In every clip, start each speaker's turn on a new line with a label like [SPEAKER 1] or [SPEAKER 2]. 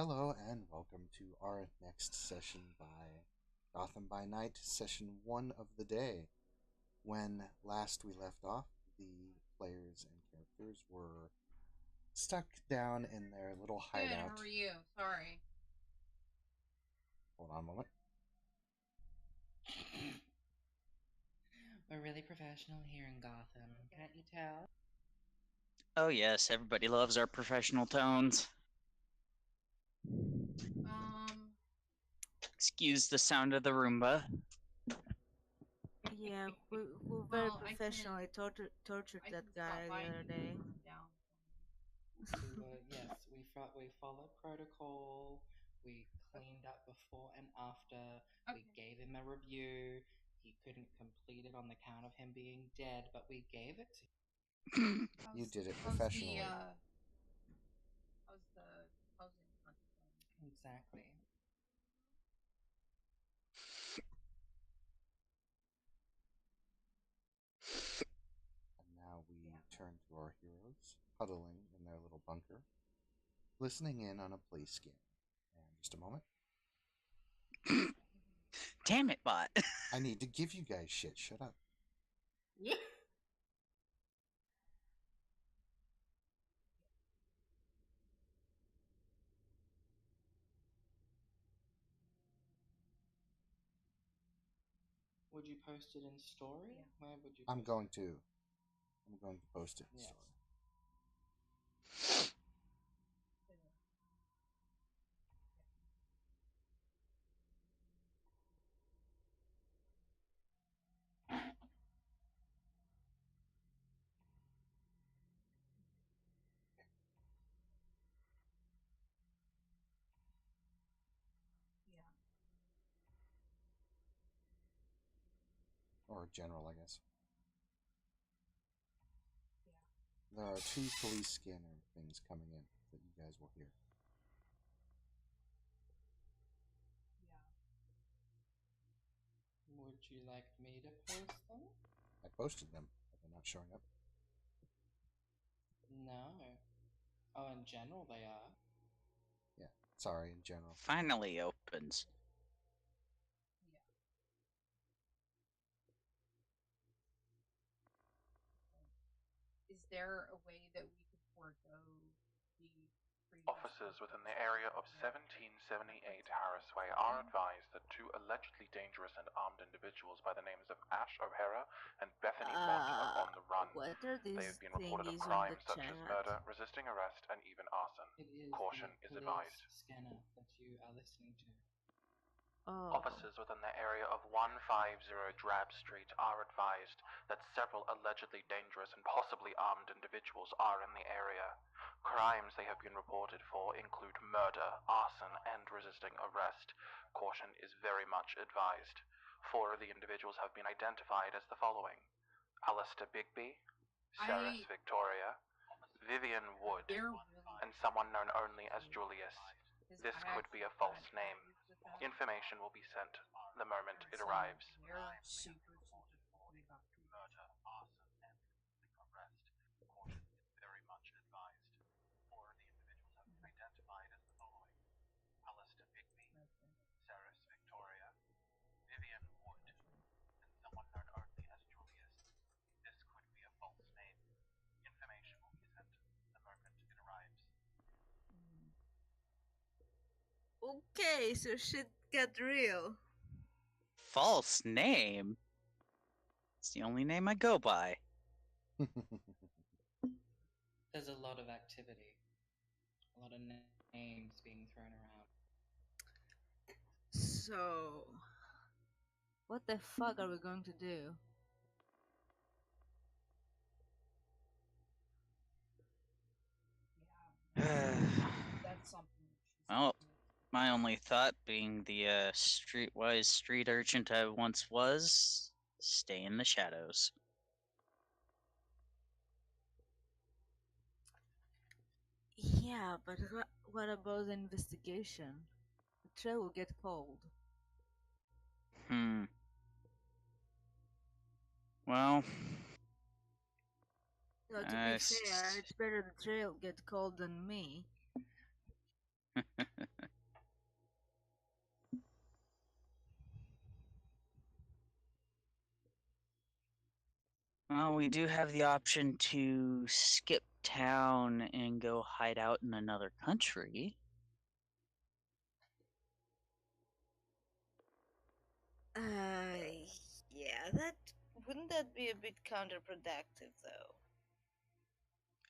[SPEAKER 1] Hello and welcome to our next session by Gotham by Night, session one of the day. When last we left off, the players and characters were stuck down in their little
[SPEAKER 2] Good.
[SPEAKER 1] hideout.
[SPEAKER 2] How are you? Sorry.
[SPEAKER 1] Hold on a moment.
[SPEAKER 3] We're really professional here in Gotham, can't you tell?
[SPEAKER 4] Oh yes, everybody loves our professional tones.
[SPEAKER 2] Um.
[SPEAKER 4] Excuse the sound of the Roomba.
[SPEAKER 5] Yeah, we very
[SPEAKER 2] Well, I
[SPEAKER 5] professionally
[SPEAKER 2] can.
[SPEAKER 5] tortured
[SPEAKER 2] I
[SPEAKER 5] that
[SPEAKER 2] can
[SPEAKER 5] guy
[SPEAKER 2] stop by
[SPEAKER 5] the
[SPEAKER 2] and
[SPEAKER 5] other
[SPEAKER 2] you can
[SPEAKER 5] day.
[SPEAKER 2] burn them down.
[SPEAKER 3] Yes, we followed protocol. We cleaned up before and after. We
[SPEAKER 2] Okay.
[SPEAKER 3] gave him a review. He couldn't complete it on the count of him being dead, but we gave it to him.
[SPEAKER 1] You did it
[SPEAKER 2] How's
[SPEAKER 1] professionally.
[SPEAKER 2] how's the housing hunt going?
[SPEAKER 3] Exactly.
[SPEAKER 1] And now we turn to our heroes, huddling in their little bunker, listening in on a police scan. And just a moment.
[SPEAKER 4] Damn it, bot.
[SPEAKER 1] I need to give you guys shit. Shut up.
[SPEAKER 2] Yeah.
[SPEAKER 3] Would you post it in story?
[SPEAKER 2] Yeah.
[SPEAKER 3] Where would you?
[SPEAKER 1] I'm
[SPEAKER 3] Post
[SPEAKER 1] going
[SPEAKER 3] it?
[SPEAKER 1] to. I'm going to post it in
[SPEAKER 3] Yes.
[SPEAKER 1] story.
[SPEAKER 2] Yeah.
[SPEAKER 1] Or general, I guess.
[SPEAKER 2] Yeah.
[SPEAKER 1] There are two police scanner things coming in that you guys will hear.
[SPEAKER 3] Would you like me to post them?
[SPEAKER 1] I posted them, but they're not showing up.
[SPEAKER 3] No. Oh, in general they are.
[SPEAKER 1] Yeah, sorry, in general.
[SPEAKER 4] Finally opens.
[SPEAKER 2] Yeah. Is there a way that we could forego the previous
[SPEAKER 6] Officers within the area of 1778 Harris Way are advised that two allegedly dangerous and armed individuals by the names of Ash O'Hara and Bethany Mott are on the run.
[SPEAKER 5] What are
[SPEAKER 6] They
[SPEAKER 5] these
[SPEAKER 6] have been reported of
[SPEAKER 5] thingies on the
[SPEAKER 6] crimes such as
[SPEAKER 5] chat?
[SPEAKER 6] murder, resisting arrest, and even arson.
[SPEAKER 3] It is
[SPEAKER 6] Caution
[SPEAKER 3] the
[SPEAKER 6] is
[SPEAKER 3] police
[SPEAKER 6] advised.
[SPEAKER 3] scanner that you are listening to.
[SPEAKER 5] Oh,
[SPEAKER 6] Officers within the area of 150 Drab Street are advised that several allegedly dangerous and possibly armed individuals are in the area. Crimes they have been reported for include murder, arson, and resisting arrest. Caution is very much advised. Four of the individuals have been identified as the following: Alistair Bigby, Sarah Victoria, Vivian Wood, and someone known only as Julius. This could be a false name. Information will be sent the moment it arrives.
[SPEAKER 2] They're super
[SPEAKER 6] Murder, arson, and resisting arrest. Caution is very much advised. Four of the individuals have been identified as the following: Alistair Bigby, Sarah Victoria, Vivian Wood, and someone known only as Julius. This could be a false name. Information will be sent the moment it arrives.
[SPEAKER 5] okay, so shit got real.
[SPEAKER 4] False name? It's the only name I go by.
[SPEAKER 3] There's a lot of activity, a lot of names being thrown around.
[SPEAKER 5] So, what the fuck are we going to do?
[SPEAKER 2] That's something she's
[SPEAKER 4] Well,
[SPEAKER 2] looking at.
[SPEAKER 4] my only thought, being the streetwise street urchin I once was, stay in the shadows.
[SPEAKER 5] Yeah, but what about the investigation? The trail will get cold.
[SPEAKER 4] Well,
[SPEAKER 5] So to be fair, it's better the trail get cold than me.
[SPEAKER 4] Well, we do have the option to skip town and go hide out in another country.
[SPEAKER 5] Yeah, that wouldn't that be a bit counterproductive though?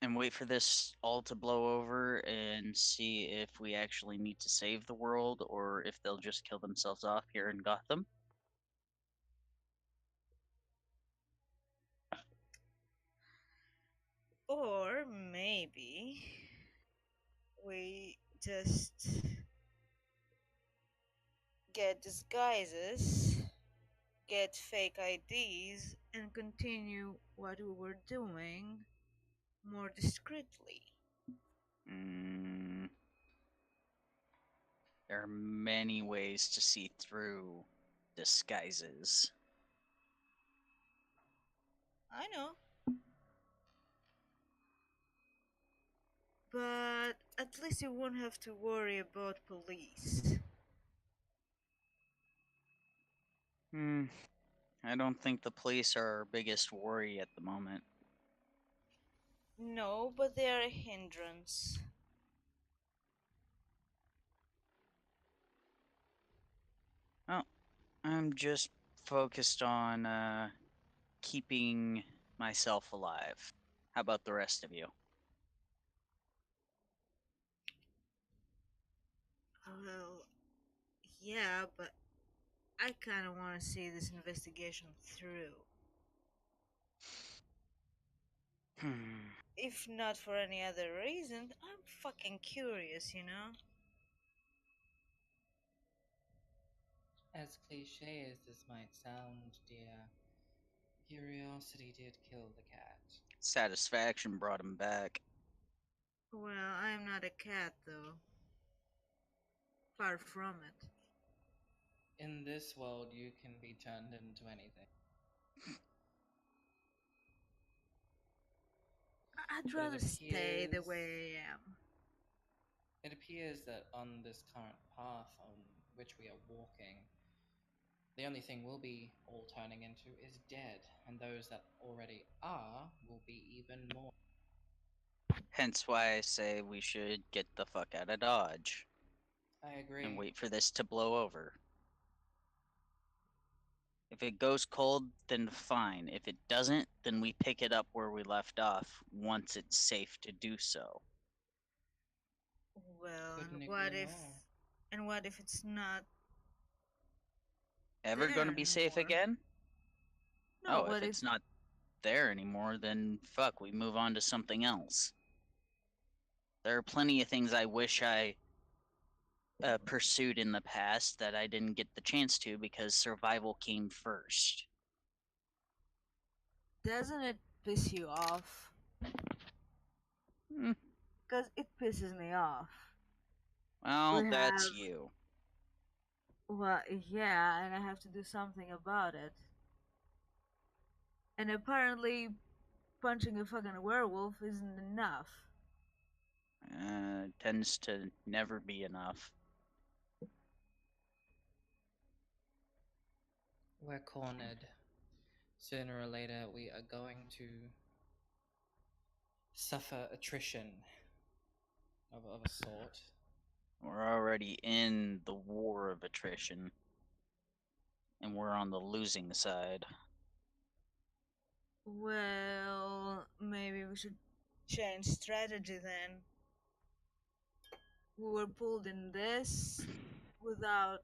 [SPEAKER 4] And wait for this all to blow over and see if we actually need to save the world or if they'll just kill themselves off here in Gotham.
[SPEAKER 5] Or maybe we just get disguises, get fake IDs, and continue what we were doing more discreetly.
[SPEAKER 4] Mm, there are many ways to see through disguises.
[SPEAKER 5] I know. But at least you won't have to worry about police.
[SPEAKER 4] Hmm, I don't think the police are our biggest worry at the moment.
[SPEAKER 5] No, but they are a hindrance.
[SPEAKER 4] Oh, I'm just focused on keeping myself alive. How about the rest of you?
[SPEAKER 5] Well, yeah, but I kind of want to see this investigation through.
[SPEAKER 4] Hmm.
[SPEAKER 5] If not for any other reason, I'm fucking curious, you know?
[SPEAKER 3] As cliche as this might sound, dear, curiosity did kill the cat.
[SPEAKER 4] Satisfaction brought him back.
[SPEAKER 5] Well, I'm not a cat, though. Far from it.
[SPEAKER 3] In this world, you can be turned into anything.
[SPEAKER 5] I'd
[SPEAKER 3] But
[SPEAKER 5] rather stay the way I am.
[SPEAKER 3] it appears that on this current path on which we are walking, the only thing we'll be all turning into is dead, and those that already are will be even more.
[SPEAKER 4] Hence why I say we should get the fuck out of Dodge
[SPEAKER 3] I agree.
[SPEAKER 4] and wait for this to blow over. If it goes cold, then fine. If it doesn't, then we pick it up where we left off once it's safe to do so.
[SPEAKER 5] Well,
[SPEAKER 3] Couldn't
[SPEAKER 5] and
[SPEAKER 3] agree
[SPEAKER 5] what if...
[SPEAKER 3] more.
[SPEAKER 5] And what if it's not
[SPEAKER 4] Ever
[SPEAKER 5] there
[SPEAKER 4] gonna be safe
[SPEAKER 5] anymore?
[SPEAKER 4] again?
[SPEAKER 5] No,
[SPEAKER 4] Oh, if
[SPEAKER 5] what if...
[SPEAKER 4] it's not there anymore, then fuck, we move on to something else. There are plenty of things I wish I pursued in the past that I didn't get the chance to because survival came first.
[SPEAKER 5] Doesn't it piss you off?
[SPEAKER 4] Hmm,
[SPEAKER 5] Because it pisses me off.
[SPEAKER 4] well,
[SPEAKER 5] We
[SPEAKER 4] that's
[SPEAKER 5] have...
[SPEAKER 4] you.
[SPEAKER 5] Well, yeah, and I have to do something about it. And apparently, punching a fucking werewolf isn't enough.
[SPEAKER 4] Tends to never be enough.
[SPEAKER 3] We're cornered. Sooner or later, we are going to suffer attrition of a sort.
[SPEAKER 4] We're already in the war of attrition, and we're on the losing side.
[SPEAKER 5] Well, maybe we should change strategy then. We were pulled in this without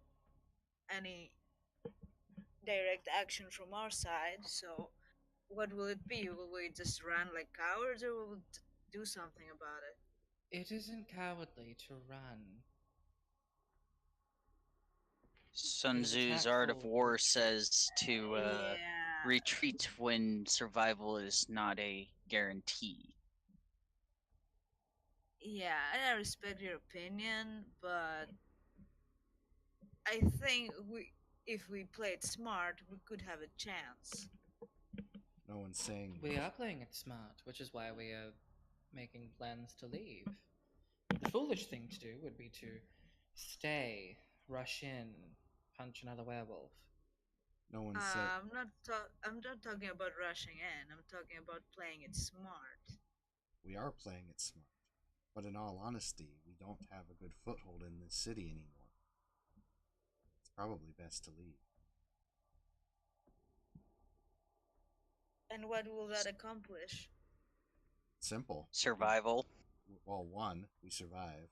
[SPEAKER 5] any direct action from our side, so what will it be? Will we just run like cowards or will we do something about it?
[SPEAKER 3] It isn't cowardly to run.
[SPEAKER 4] Sun
[SPEAKER 3] It is a
[SPEAKER 4] Tzu's Art of
[SPEAKER 3] tactful
[SPEAKER 4] War
[SPEAKER 3] retreat.
[SPEAKER 4] says to
[SPEAKER 5] Yeah.
[SPEAKER 4] retreat when survival is not a guarantee.
[SPEAKER 5] Yeah, I respect your opinion, but I think if we played smart, we could have a chance.
[SPEAKER 1] No one's saying
[SPEAKER 3] We are playing it smart, which is why we are making plans to leave. The foolish thing to do would be to stay, rush in, punch another werewolf.
[SPEAKER 1] No one said
[SPEAKER 5] I'm not talking about rushing in. I'm talking about playing it smart.
[SPEAKER 1] we are playing it smart. But in all honesty, we don't have a good foothold in this city anymore. It's probably best to leave.
[SPEAKER 5] And what will that accomplish?
[SPEAKER 1] Simple.
[SPEAKER 4] Survival.
[SPEAKER 1] Well, one, we survive.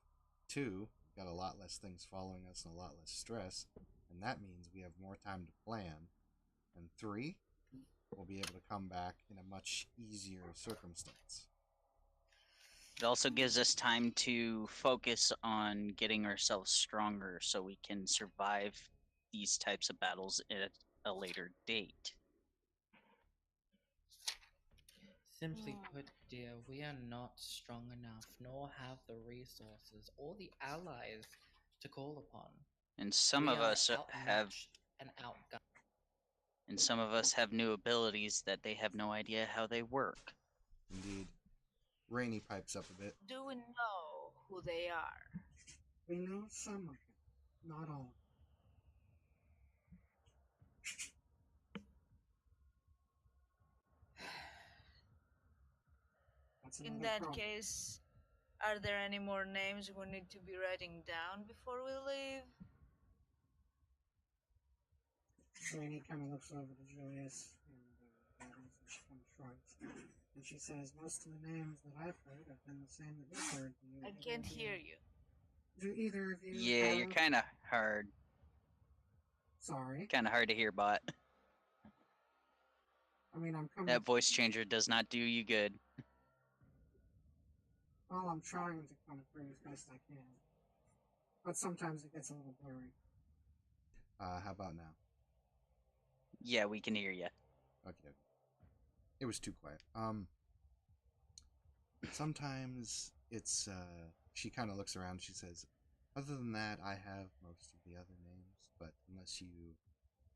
[SPEAKER 1] Two, we've got a lot less things following us and a lot less stress, and that means we have more time to plan. And three, we'll be able to come back in a much easier circumstance.
[SPEAKER 4] It also gives us time to focus on getting ourselves stronger so we can survive these types of battles at a later date.
[SPEAKER 3] Simply put, dear, we are not strong enough, nor have the resources or the allies to call upon.
[SPEAKER 4] And some
[SPEAKER 3] We
[SPEAKER 4] of
[SPEAKER 3] are
[SPEAKER 4] us have
[SPEAKER 3] outmatched and outgunned.
[SPEAKER 4] and some of us have new abilities that they have no idea how they work.
[SPEAKER 1] Indeed. Rainy pipes up a bit.
[SPEAKER 5] Do we know who they are?
[SPEAKER 1] We know some of them, not all.
[SPEAKER 5] In that case, are there any more names we need to be writing down before we leave?
[SPEAKER 7] Rainy kind of looks over to Julius and she kind of shrugs. And she says, most of the names that I've heard have been the same that you've heard.
[SPEAKER 5] I can't hear you.
[SPEAKER 7] Do either of you
[SPEAKER 4] Yeah,
[SPEAKER 7] have...
[SPEAKER 4] you're kind of hard.
[SPEAKER 7] Sorry.
[SPEAKER 4] Kind of hard to hear, bot.
[SPEAKER 7] I mean, I'm coming...
[SPEAKER 4] That voice changer does not do you good.
[SPEAKER 7] Well, I'm trying to come through as best I can. But sometimes it gets a little blurry.
[SPEAKER 1] How about now?
[SPEAKER 4] Yeah, we can hear you.
[SPEAKER 1] Okay. It was too quiet. Sometimes it's, she kind of looks around and she says, other than that, I have most of the other names, but unless you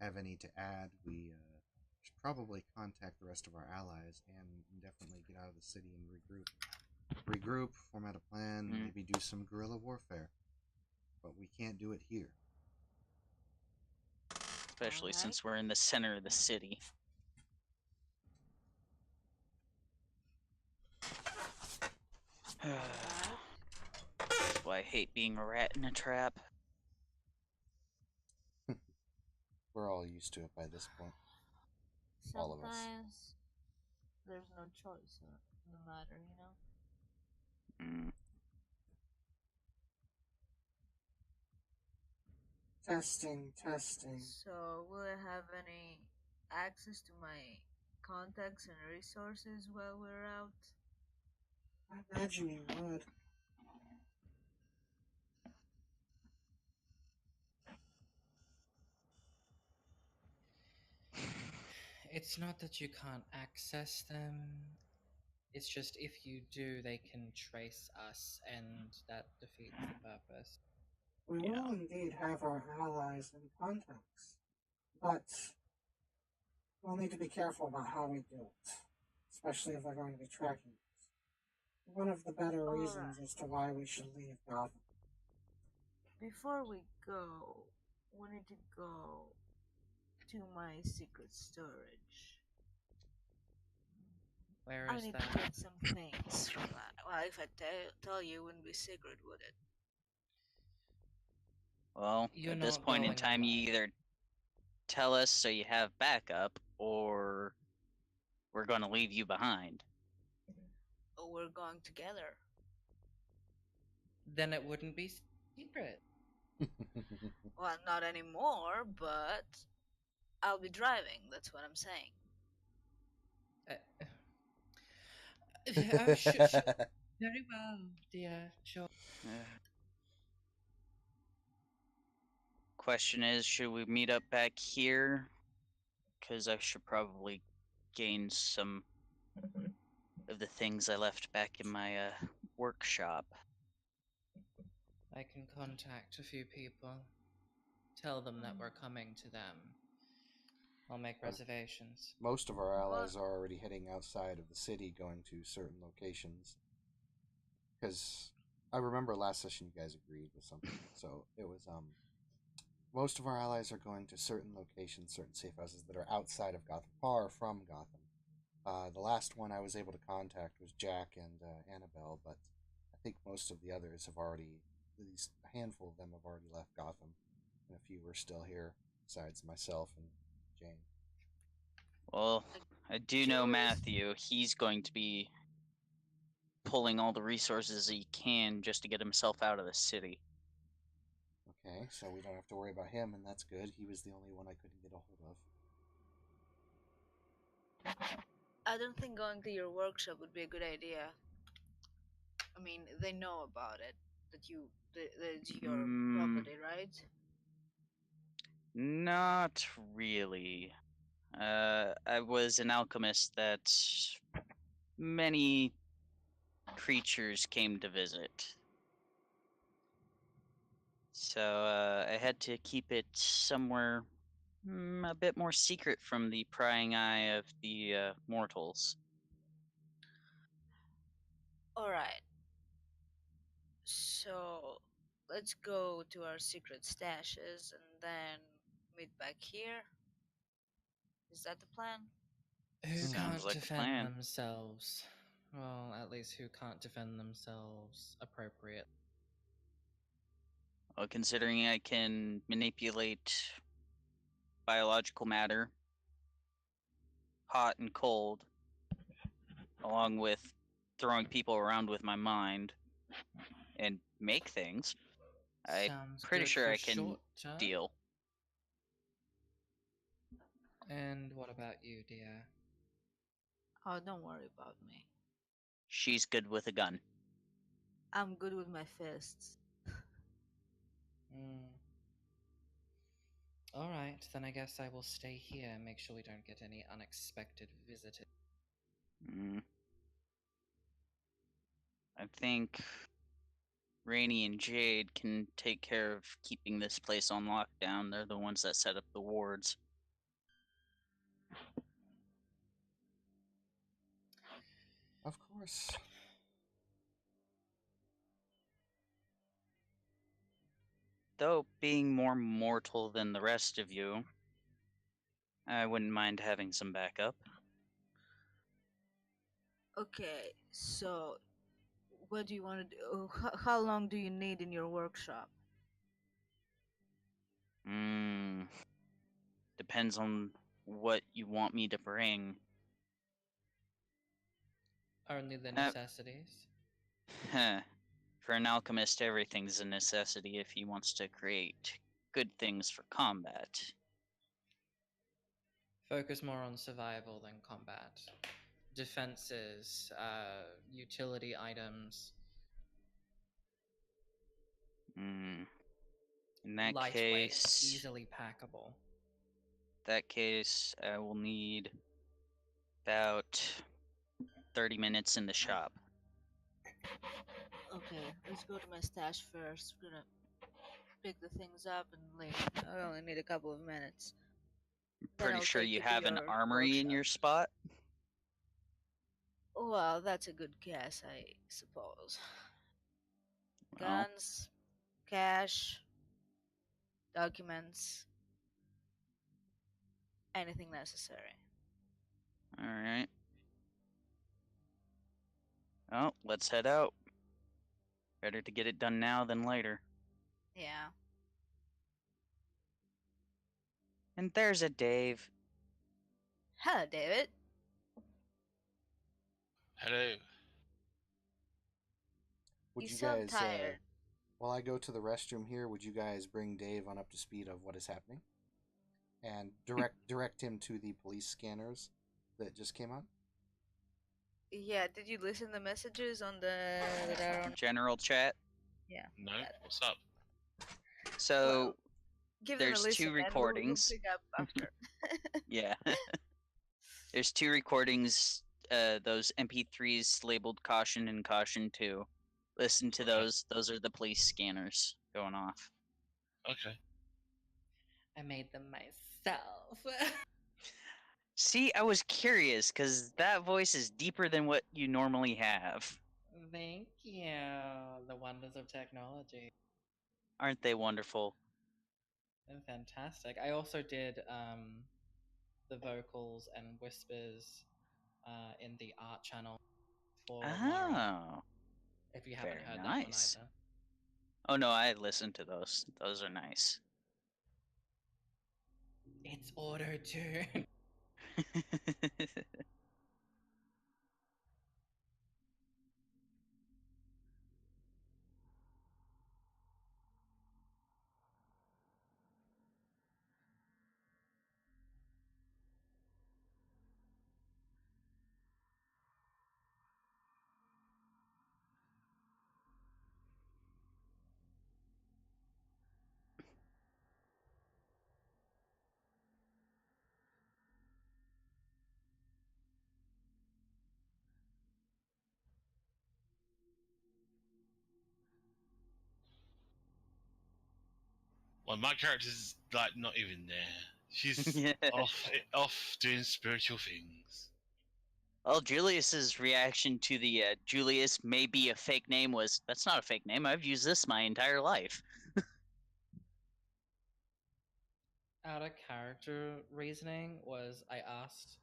[SPEAKER 1] have any to add, we should probably contact the rest of our allies and definitely get out of the city and regroup. Regroup, format a plan, maybe do some guerrilla warfare. But we can't do it here.
[SPEAKER 4] Especially since we're in the center of the city. That's why I hate being a rat in a trap.
[SPEAKER 1] We're all used to it by this point. All of us.
[SPEAKER 5] Sometimes there's no choice in the matter, you know?
[SPEAKER 7] Testing.
[SPEAKER 5] So, will I have any access to my contacts and resources while we're out?
[SPEAKER 7] I imagine you would.
[SPEAKER 3] It's not that you can't access them. It's just if you do, they can trace us, and that defeats the purpose.
[SPEAKER 7] We will indeed have our allies and contacts. But we'll need to be careful about how we do it. Especially if they're going to be tracking us. One of the better reasons as to why we should leave Gotham.
[SPEAKER 5] Before we go, we need to go to my secret storage.
[SPEAKER 3] Where
[SPEAKER 5] I
[SPEAKER 3] is
[SPEAKER 5] need
[SPEAKER 3] that?
[SPEAKER 5] to get some things from that. Well, if I tell you, it wouldn't be secret, would it?
[SPEAKER 4] Well,
[SPEAKER 3] You're
[SPEAKER 4] at this
[SPEAKER 3] not
[SPEAKER 4] point in
[SPEAKER 3] going
[SPEAKER 4] time, you
[SPEAKER 3] alone.
[SPEAKER 4] either tell us so you have backup, or we're going to leave you behind.
[SPEAKER 5] Or we're going together.
[SPEAKER 3] Then it wouldn't be secret.
[SPEAKER 5] Well, not anymore, but I'll be driving, that's what I'm saying.
[SPEAKER 3] Very well, dear. Sure.
[SPEAKER 4] Question is, should we meet up back here? Because I should probably gain some of the things I left back in my workshop.
[SPEAKER 3] I can contact a few people. Tell them that we're coming to them. I'll make reservations.
[SPEAKER 1] Most of our allies are already heading outside of the city, going to certain locations. Because I remember last session you guys agreed with something. So it was most of our allies are going to certain locations, certain safe houses that are outside of Gotham, far from Gotham. The last one I was able to contact was Jack and Annabelle, but I think most of the others have already, at least a handful of them have already left Gotham, and a few are still here, besides myself and Jane.
[SPEAKER 4] Well, I do know
[SPEAKER 5] Jules-
[SPEAKER 4] Matthew. He's going to be pulling all the resources he can just to get himself out of the city.
[SPEAKER 1] Okay, so we don't have to worry about him, and that's good. He was the only one I couldn't get a hold of.
[SPEAKER 5] I don't think going to your workshop would be a good idea. I mean, they know about it that it's your property, right?
[SPEAKER 4] Not really. I was an alchemist that many creatures came to visit. So I had to keep it somewhere a bit more secret from the prying eye of the mortals.
[SPEAKER 5] All right. So let's go to our secret stashes and then meet back here. Is that the plan?
[SPEAKER 3] Who
[SPEAKER 4] Sounds
[SPEAKER 3] can't
[SPEAKER 4] like a
[SPEAKER 3] defend
[SPEAKER 4] plan.
[SPEAKER 3] themselves? Well, at least who can't defend themselves appropriate.
[SPEAKER 4] Well, considering I can manipulate biological matter, hot and cold, along with throwing people around with my mind and make things, I'm
[SPEAKER 3] Sounds
[SPEAKER 4] pretty
[SPEAKER 3] good
[SPEAKER 4] sure
[SPEAKER 3] for
[SPEAKER 4] I can
[SPEAKER 3] short term.
[SPEAKER 4] deal.
[SPEAKER 3] And what about you, dear?
[SPEAKER 5] Oh, don't worry about me.
[SPEAKER 4] She's good with a gun.
[SPEAKER 5] I'm good with my fists.
[SPEAKER 3] Hmm. Alright, then I guess I will stay here and make sure we don't get any unexpected visitors.
[SPEAKER 4] Mm. I think Rainy and Jade can take care of keeping this place on lockdown. They're the ones that set up the wards.
[SPEAKER 1] Of course.
[SPEAKER 4] Though being more mortal than the rest of you, I wouldn't mind having some backup.
[SPEAKER 5] Okay, so what do you want to do? How long do you need in your workshop?
[SPEAKER 4] Mm, depends on what you want me to bring.
[SPEAKER 3] Only the
[SPEAKER 4] Uh,
[SPEAKER 3] necessities?
[SPEAKER 4] Huh. For an alchemist, everything's a necessity if he wants to create good things for combat.
[SPEAKER 3] Focus more on survival than combat. Defenses, utility items,
[SPEAKER 4] Mm. In that
[SPEAKER 3] lightweight,
[SPEAKER 4] case,
[SPEAKER 3] easily packable.
[SPEAKER 4] I will need about 30 minutes in the shop.
[SPEAKER 5] Okay, let's go to my stash first. We're gonna pick the things up and leave. I only need a couple of minutes. Then
[SPEAKER 4] Pretty
[SPEAKER 5] I'll
[SPEAKER 4] sure
[SPEAKER 5] take
[SPEAKER 4] you
[SPEAKER 5] to
[SPEAKER 4] have an
[SPEAKER 5] your
[SPEAKER 4] armory in
[SPEAKER 5] workshop.
[SPEAKER 4] your spot.
[SPEAKER 5] Well, that's a good guess, I suppose.
[SPEAKER 4] Well,
[SPEAKER 5] Guns, cash, documents, anything necessary.
[SPEAKER 4] alright. Well, let's head out. Better to get it done now than later.
[SPEAKER 5] Yeah.
[SPEAKER 4] And there's a Dave.
[SPEAKER 5] Hello, David.
[SPEAKER 8] Hello.
[SPEAKER 1] Would
[SPEAKER 5] You
[SPEAKER 1] you
[SPEAKER 5] sound
[SPEAKER 1] guys,
[SPEAKER 5] tired.
[SPEAKER 1] while I go to the restroom here, would you guys bring Dave on up to speed of what is happening? And direct him to the police scanners that just came out?
[SPEAKER 5] Yeah, did you listen to the messages on the that are on?
[SPEAKER 4] General chat.
[SPEAKER 5] Yeah.
[SPEAKER 8] No? What's up?
[SPEAKER 4] So,
[SPEAKER 5] Well, give them a
[SPEAKER 4] there's
[SPEAKER 5] listen,
[SPEAKER 4] two
[SPEAKER 5] and we'll
[SPEAKER 4] recordings.
[SPEAKER 5] pick up after.
[SPEAKER 4] Yeah. There's two recordings, those MP3s labeled Caution and Caution 2. Listen to
[SPEAKER 8] Okay.
[SPEAKER 4] those. Those are the police scanners going off.
[SPEAKER 8] Okay.
[SPEAKER 3] I made them myself.
[SPEAKER 4] See, I was curious, because that voice is deeper than what you normally have.
[SPEAKER 3] Thank you. The wonders of technology.
[SPEAKER 4] Aren't they wonderful?
[SPEAKER 3] Fantastic. I also did the vocals and whispers in the art channel for Mara.
[SPEAKER 4] Oh,
[SPEAKER 3] If you haven't
[SPEAKER 4] very
[SPEAKER 3] heard that one
[SPEAKER 4] nice.
[SPEAKER 3] either.
[SPEAKER 4] Oh no, I listened to those. Those are nice.
[SPEAKER 3] It's auto tune.
[SPEAKER 8] Well, my character's like not even there. She's
[SPEAKER 4] Yeah.
[SPEAKER 8] off doing spiritual things.
[SPEAKER 4] Well, Julius's reaction to the Julius may be a fake name was, that's not a fake name. I've used this my entire life.
[SPEAKER 3] Out of character reasoning was I asked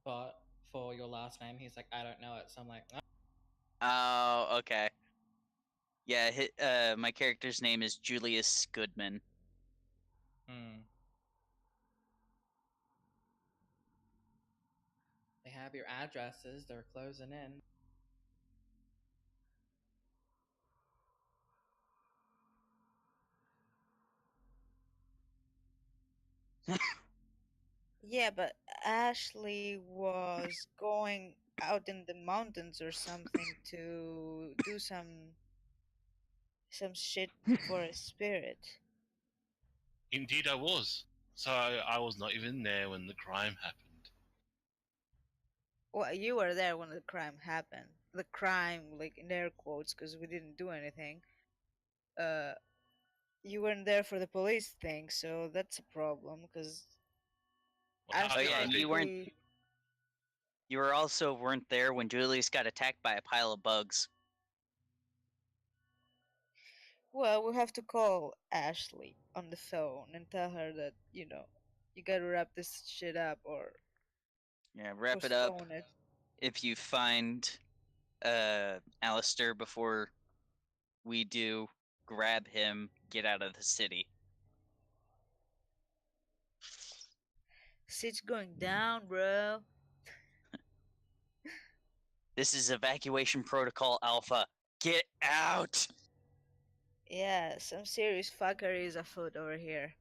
[SPEAKER 3] but for your last name. He's like, I don't know it. So I'm like, oh.
[SPEAKER 4] Oh, okay. Yeah, my character's name is Julius Goodman.
[SPEAKER 3] They have your addresses. They're closing in.
[SPEAKER 5] Yeah, but Ashley was going out in the mountains or something to do some shit for a spirit.
[SPEAKER 8] Indeed, I was. So I was not even there when the crime happened.
[SPEAKER 5] Well, you were there when the crime happened. The crime, like in air quotes, because we didn't do anything. Uh, you weren't there for the police thing, so that's a problem. Because
[SPEAKER 8] Well, how
[SPEAKER 4] Oh
[SPEAKER 8] can
[SPEAKER 4] yeah,
[SPEAKER 8] I
[SPEAKER 4] and
[SPEAKER 8] be?
[SPEAKER 4] you weren't there when Julius got attacked by a pile of bugs.
[SPEAKER 5] Well, we'll have to call Ashley on the phone and tell her that you gotta wrap this shit up or
[SPEAKER 4] Yeah, wrap it up.
[SPEAKER 5] postpone it.
[SPEAKER 4] If you find Alistair before we do, grab him, get out of the city.
[SPEAKER 5] Shit's going down, bro.
[SPEAKER 4] This is evacuation protocol Alpha. Get out!
[SPEAKER 5] Yeah, some serious fuckery is afoot over here.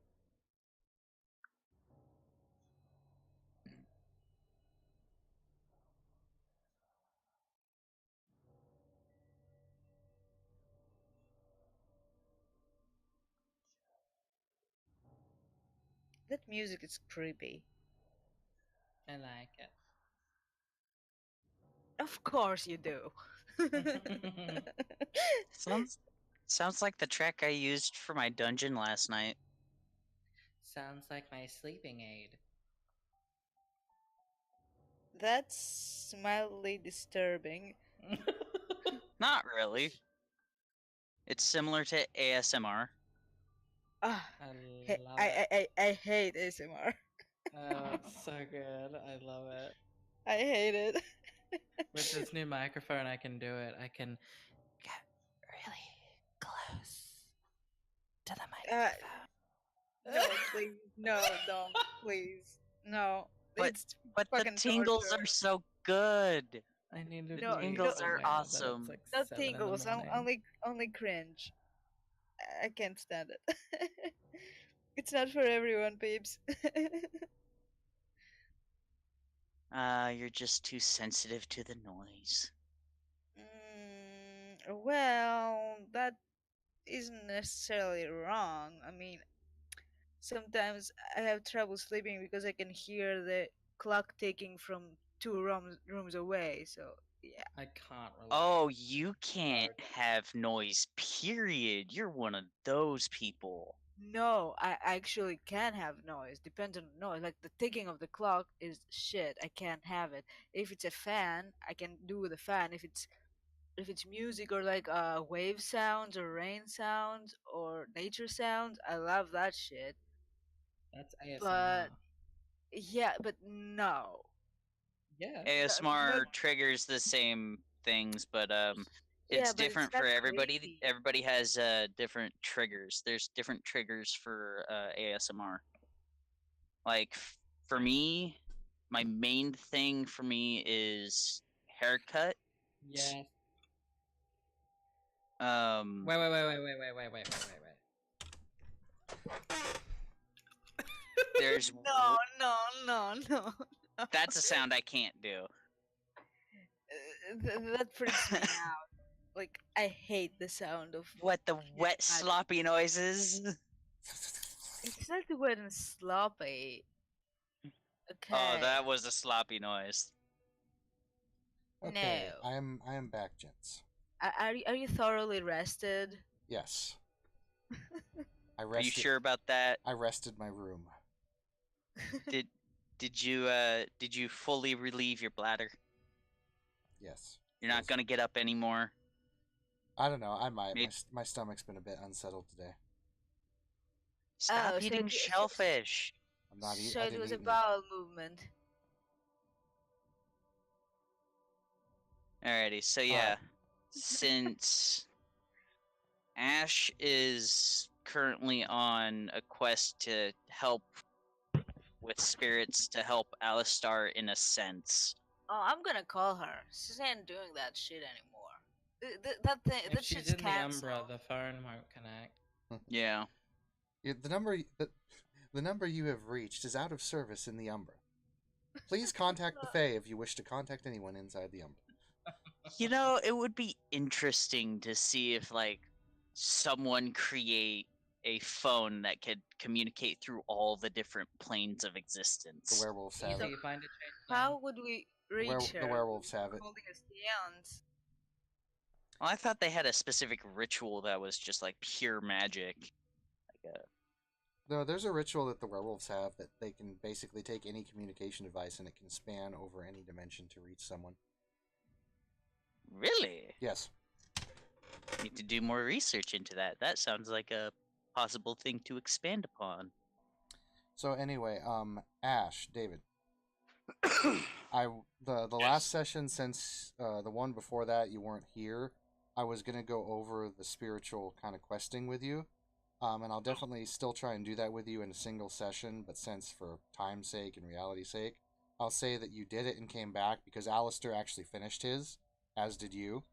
[SPEAKER 5] That music is creepy.
[SPEAKER 3] I like it.
[SPEAKER 5] Of course you do.
[SPEAKER 4] Sounds like the track I used for my dungeon last night.
[SPEAKER 3] Sounds like my sleeping aid.
[SPEAKER 5] That's mildly disturbing.
[SPEAKER 4] Not really. It's similar to ASMR.
[SPEAKER 5] Ah,
[SPEAKER 3] I love it.
[SPEAKER 5] I hate ASMR.
[SPEAKER 3] Oh, it's so good. I love it.
[SPEAKER 5] I hate it.
[SPEAKER 3] With this new microphone, I can do it. I can get really close to the microphone.
[SPEAKER 5] No, please, no, don't, please, no.
[SPEAKER 4] But
[SPEAKER 5] It's
[SPEAKER 4] but the
[SPEAKER 5] fucking
[SPEAKER 4] tingles
[SPEAKER 5] torture.
[SPEAKER 4] are so good.
[SPEAKER 3] I need to
[SPEAKER 4] The
[SPEAKER 5] No,
[SPEAKER 4] tingles are
[SPEAKER 3] that
[SPEAKER 4] awesome.
[SPEAKER 3] it's like
[SPEAKER 5] No
[SPEAKER 3] 7 in the
[SPEAKER 5] tingles.
[SPEAKER 3] morning.
[SPEAKER 5] Only cringe. I can't stand it. It's not for everyone, peeps.
[SPEAKER 4] You're just too sensitive to the noise.
[SPEAKER 5] Well, that isn't necessarily wrong. I mean, sometimes I have trouble sleeping because I can hear the clock ticking from two rooms away. So yeah.
[SPEAKER 3] I can't relate.
[SPEAKER 4] Oh, you can't
[SPEAKER 3] Hard.
[SPEAKER 4] have noise, period. You're one of those people.
[SPEAKER 5] No, I actually can have noise. Depends on noise. Like the ticking of the clock is shit. I can't have it. If it's a fan, I can do the fan. If it's if it's music or like wave sounds or rain sounds or nature sounds, I love that shit.
[SPEAKER 3] That's ASMR.
[SPEAKER 5] But yeah, but no.
[SPEAKER 3] Yeah.
[SPEAKER 4] ASMR
[SPEAKER 5] Not,
[SPEAKER 4] triggers the same things, but
[SPEAKER 5] yeah,
[SPEAKER 4] it's
[SPEAKER 5] but it's
[SPEAKER 4] different
[SPEAKER 5] not
[SPEAKER 4] for everybody.
[SPEAKER 5] creepy.
[SPEAKER 4] Everybody has different triggers. There's different triggers for ASMR. Like for me, my main thing for me is haircut.
[SPEAKER 3] Yes.
[SPEAKER 4] Um,
[SPEAKER 3] Wait.
[SPEAKER 4] there's
[SPEAKER 5] No.
[SPEAKER 4] that's a sound I can't do.
[SPEAKER 5] That freaks me out. Like I hate the sound of
[SPEAKER 4] What the wet
[SPEAKER 5] haircut.
[SPEAKER 4] sloppy noises?
[SPEAKER 5] It's not the wet and sloppy. Okay.
[SPEAKER 4] Oh, that was a sloppy noise.
[SPEAKER 1] Okay,
[SPEAKER 5] No.
[SPEAKER 1] I am back, gents.
[SPEAKER 5] Are you thoroughly rested?
[SPEAKER 1] Yes. I
[SPEAKER 4] Are you
[SPEAKER 1] rested.
[SPEAKER 4] sure about that?
[SPEAKER 1] I rested my room.
[SPEAKER 4] Did did you fully relieve your bladder?
[SPEAKER 1] Yes.
[SPEAKER 4] You're not
[SPEAKER 1] Yes.
[SPEAKER 4] gonna get up anymore.
[SPEAKER 1] I don't know. I might.
[SPEAKER 4] Maybe-
[SPEAKER 1] My stomach's been a bit unsettled today.
[SPEAKER 4] Stop
[SPEAKER 5] Oh, so
[SPEAKER 4] eating
[SPEAKER 5] it- so-
[SPEAKER 4] shellfish.
[SPEAKER 1] I'm not eating.
[SPEAKER 5] So
[SPEAKER 1] I
[SPEAKER 5] it
[SPEAKER 1] didn't
[SPEAKER 5] was
[SPEAKER 1] eat
[SPEAKER 5] a
[SPEAKER 1] any.
[SPEAKER 5] bowel movement.
[SPEAKER 4] Alrighty, so yeah, since Ash is currently on a quest to help with spirits to help Alistar in a sense.
[SPEAKER 5] Oh, I'm gonna call her. She ain't doing that shit anymore. That thing,
[SPEAKER 3] If
[SPEAKER 5] that
[SPEAKER 3] she's
[SPEAKER 5] shit's
[SPEAKER 3] in the Umbra,
[SPEAKER 5] canceled.
[SPEAKER 3] the phone won't connect.
[SPEAKER 4] Yeah.
[SPEAKER 1] The number you have reached is out of service in the Umbra. Please contact the Fae if you wish to contact anyone inside the Umbra.
[SPEAKER 4] You know, it would be interesting to see if like someone create a phone that could communicate through all the different planes of
[SPEAKER 1] The
[SPEAKER 4] existence.
[SPEAKER 1] werewolves have
[SPEAKER 3] Easy,
[SPEAKER 1] it.
[SPEAKER 3] find a chain.
[SPEAKER 5] How would we reach her?
[SPEAKER 1] The werewolves have it.
[SPEAKER 5] Holding us hands.
[SPEAKER 4] Well, I thought they had a specific ritual that was just like pure magic. Like
[SPEAKER 1] No, there's a ritual that the werewolves have that they can basically take any communication device and it can span over any dimension to reach someone.
[SPEAKER 4] really?
[SPEAKER 1] Yes.
[SPEAKER 4] Need to do more research into that. That sounds like a possible thing to expand upon.
[SPEAKER 1] So anyway, Ash, David, the
[SPEAKER 8] Yes.
[SPEAKER 1] last session since the one before that you weren't here, I was gonna go over the spiritual kind of questing with you, and I'll definitely still try and do that with you in a single session. But since for time's sake and reality's sake, I'll say that you did it and came back because Alistair actually finished his, as did you.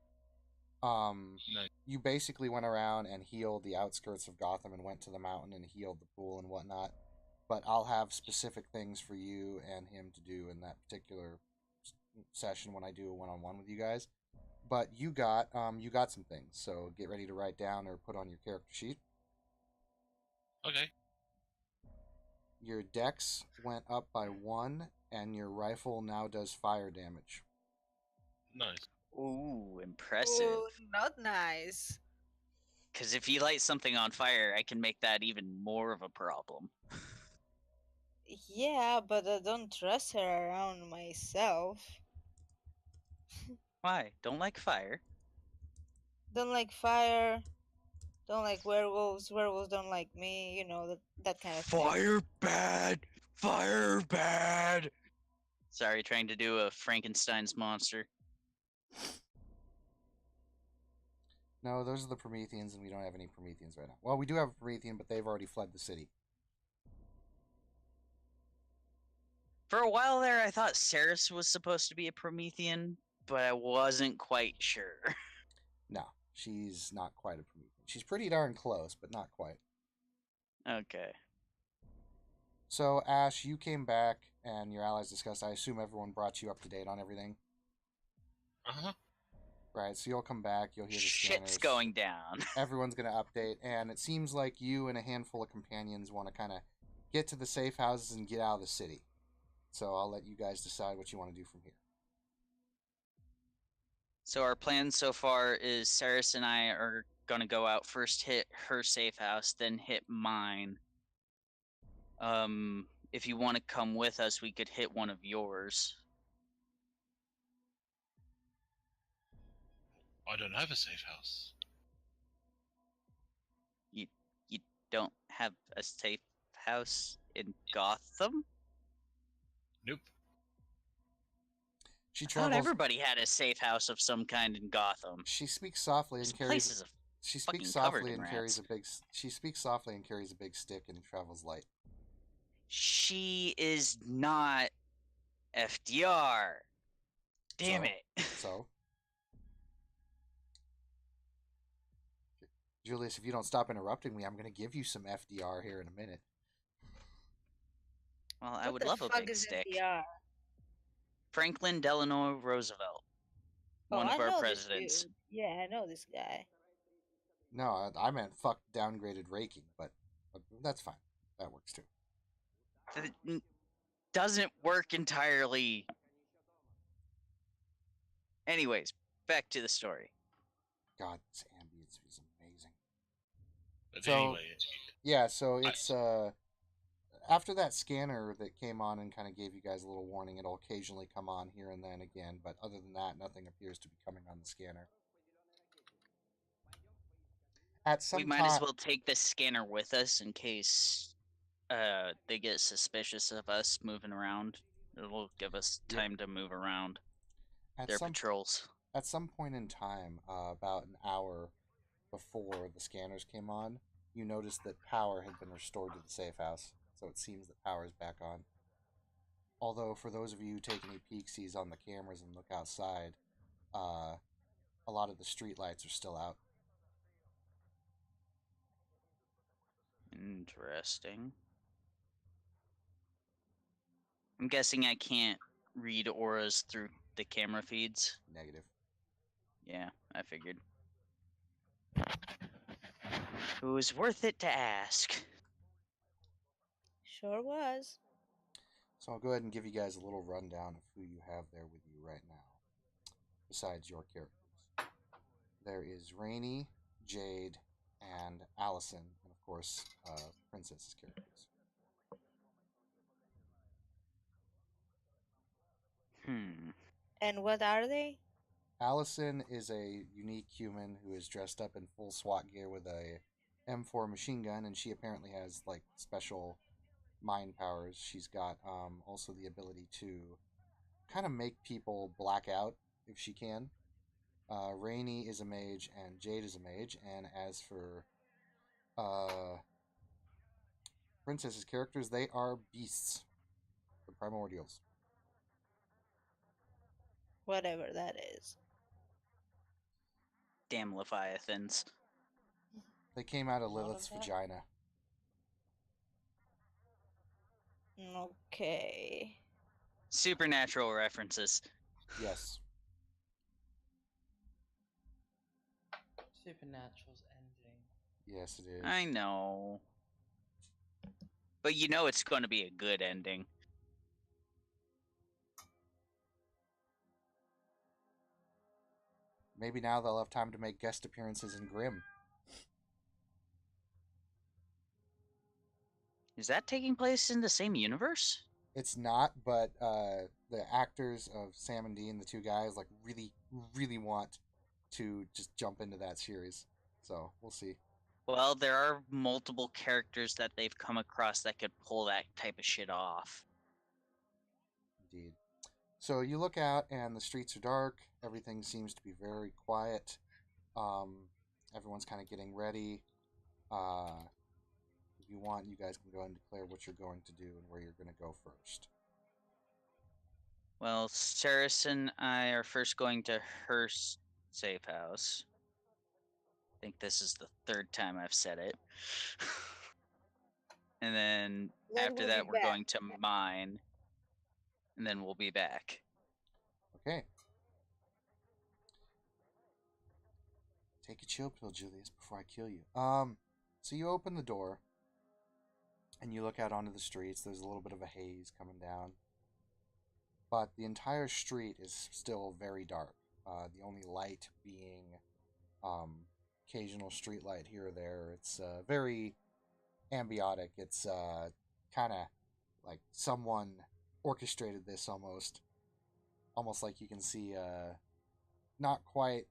[SPEAKER 8] Nice.
[SPEAKER 1] You basically went around and healed the outskirts of Gotham and went to the mountain and healed the pool and whatnot. But I'll have specific things for you and him to do in that particular session when I do a one-on-one with you guys. But you got some things, so get ready to write down or put on your character sheet.
[SPEAKER 8] Okay.
[SPEAKER 1] Your dex went up by 1, and your rifle now does fire damage.
[SPEAKER 8] Nice.
[SPEAKER 4] Ooh, impressive.
[SPEAKER 5] Oh, not nice.
[SPEAKER 4] Because if you light something on fire, I can make that even more of a problem.
[SPEAKER 5] Yeah, but I don't trust her around myself.
[SPEAKER 4] Why? Don't like fire?
[SPEAKER 5] Don't like fire. Don't like werewolves. Werewolves don't like me. You know that kind of thing.
[SPEAKER 4] Fire bad! Fire bad! Sorry, trying to do a Frankenstein's monster.
[SPEAKER 1] No, those are the Prometheans, and we don't have any Prometheans right now. Well, we do have a Promethean, but they've already fled the city.
[SPEAKER 4] For a while there, I thought Ceres was supposed to be a Promethean, but I wasn't quite sure.
[SPEAKER 1] No, she's not quite a Promethean. She's pretty darn close, but not quite.
[SPEAKER 4] Okay.
[SPEAKER 1] So, Ash, you came back, and your allies discussed. I assume everyone brought you up to date on everything,
[SPEAKER 8] Uh-huh.
[SPEAKER 1] right? So you'll come back, you'll hear the scanners.
[SPEAKER 4] Shit's going down.
[SPEAKER 1] Everyone's going to update, and it seems like you and a handful of companions want to kind of get to the safe houses and get out of the city. So I'll let you guys decide what you want to do from here.
[SPEAKER 4] So our plan so far is Ceres and I are gonna go out first, hit her safe house, then hit mine. If you want to come with us, we could hit one of yours.
[SPEAKER 8] I don't have a safe house.
[SPEAKER 4] You don't have a safe house in Gotham?
[SPEAKER 8] Nope.
[SPEAKER 1] She
[SPEAKER 4] I thought
[SPEAKER 1] travels.
[SPEAKER 4] everybody had a safe house of some kind in Gotham.
[SPEAKER 1] She speaks softly
[SPEAKER 4] This
[SPEAKER 1] and
[SPEAKER 4] place
[SPEAKER 1] carries.
[SPEAKER 4] is a
[SPEAKER 1] She
[SPEAKER 4] fucking
[SPEAKER 1] speaks
[SPEAKER 4] covered
[SPEAKER 1] softly
[SPEAKER 4] in
[SPEAKER 1] and carries
[SPEAKER 4] rats.
[SPEAKER 1] a big. She speaks softly and carries a big stick and travels light.
[SPEAKER 4] She is not FDR. Damn
[SPEAKER 1] So?
[SPEAKER 4] it.
[SPEAKER 1] So, Julius, if you don't stop interrupting me, I'm going to give you some FDR here in a minute.
[SPEAKER 4] Well, I
[SPEAKER 5] What
[SPEAKER 4] would
[SPEAKER 5] the
[SPEAKER 4] love a
[SPEAKER 5] fuck
[SPEAKER 4] big
[SPEAKER 5] is
[SPEAKER 4] stick.
[SPEAKER 5] FDR?
[SPEAKER 4] Franklin Delano Roosevelt.
[SPEAKER 5] Oh,
[SPEAKER 4] One
[SPEAKER 5] I
[SPEAKER 4] of our
[SPEAKER 5] know
[SPEAKER 4] presidents.
[SPEAKER 5] this dude. Yeah, I know this guy.
[SPEAKER 1] No, I meant fuck downgraded raking, but that's fine. That works too.
[SPEAKER 4] That doesn't work entirely. Anyways, back to the story.
[SPEAKER 1] God, this ambience is amazing.
[SPEAKER 8] But
[SPEAKER 1] So-
[SPEAKER 8] anyway,
[SPEAKER 1] Yeah, so it's after that scanner that came on and kind of gave you guys a little warning, it'll occasionally come on here and then again, but other than that, nothing appears to be coming on the scanner. At some
[SPEAKER 4] We might as well take this scanner with us in case they get suspicious of us moving around. It'll give us
[SPEAKER 1] Yep.
[SPEAKER 4] time to move around
[SPEAKER 1] at
[SPEAKER 4] their
[SPEAKER 1] some
[SPEAKER 4] patrols.
[SPEAKER 1] at some point in time, about an hour before the scanners came on, you noticed that power had been restored to the safe house, so it seems that power is back on. Although, for those of you who take any peeksies on the cameras and look outside, a lot of the street lights are still out.
[SPEAKER 4] Interesting. I'm guessing I can't read auras through the camera feeds.
[SPEAKER 1] Negative.
[SPEAKER 4] Yeah, I figured. It was worth it to ask.
[SPEAKER 5] Sure was.
[SPEAKER 1] So I'll go ahead and give you guys a little rundown of who you have there with you right now, besides your characters. There is Rainey, Jade, and Allison, and of course, Princess's characters.
[SPEAKER 5] And what are they?
[SPEAKER 1] Allison is a unique human who is dressed up in full SWAT gear with a M4 machine gun, and she apparently has like special mind powers. She's got also the ability to kind of make people black out if she can. Rainey is a mage and Jade is a mage, and as for Princess's characters, they are beasts, the primordials.
[SPEAKER 5] Whatever that is.
[SPEAKER 4] Damn Leviathans.
[SPEAKER 1] They came out of
[SPEAKER 2] Lot of
[SPEAKER 1] Lilith's
[SPEAKER 2] that.
[SPEAKER 1] vagina.
[SPEAKER 5] Okay.
[SPEAKER 4] Supernatural references.
[SPEAKER 1] Yes.
[SPEAKER 3] Supernatural's ending.
[SPEAKER 1] Yes, it is.
[SPEAKER 4] I know. But you know it's going to be a good ending.
[SPEAKER 1] Maybe now they'll have time to make guest appearances in Grimm.
[SPEAKER 4] Is that taking place in the same universe?
[SPEAKER 1] It's not, but the actors of Sam and Dean, the two guys, like really, really want to just jump into that series. So we'll see.
[SPEAKER 4] Well, there are multiple characters that they've come across that could pull that type of shit off.
[SPEAKER 1] Indeed. So you look out, and the streets are dark. Everything seems to be very quiet. Everyone's kind of getting ready. If you want, you guys can go ahead and declare what you're going to do and where you're going to go first.
[SPEAKER 4] Well, Saris and I are first going to her safe house. I think this is the third time I've said it. And then
[SPEAKER 5] Then
[SPEAKER 4] after
[SPEAKER 5] we'll
[SPEAKER 4] that,
[SPEAKER 5] be
[SPEAKER 4] we're
[SPEAKER 5] back.
[SPEAKER 4] going to mine. And then we'll be back.
[SPEAKER 1] Okay. Take a chill pill, Julius, before I kill you. So you open the door, and you look out onto the streets. There's a little bit of a haze coming down, but the entire street is still very dark. The only light being occasional street light here or there. It's very ambiotic. It's kind of like someone orchestrated this almost like you can see not quite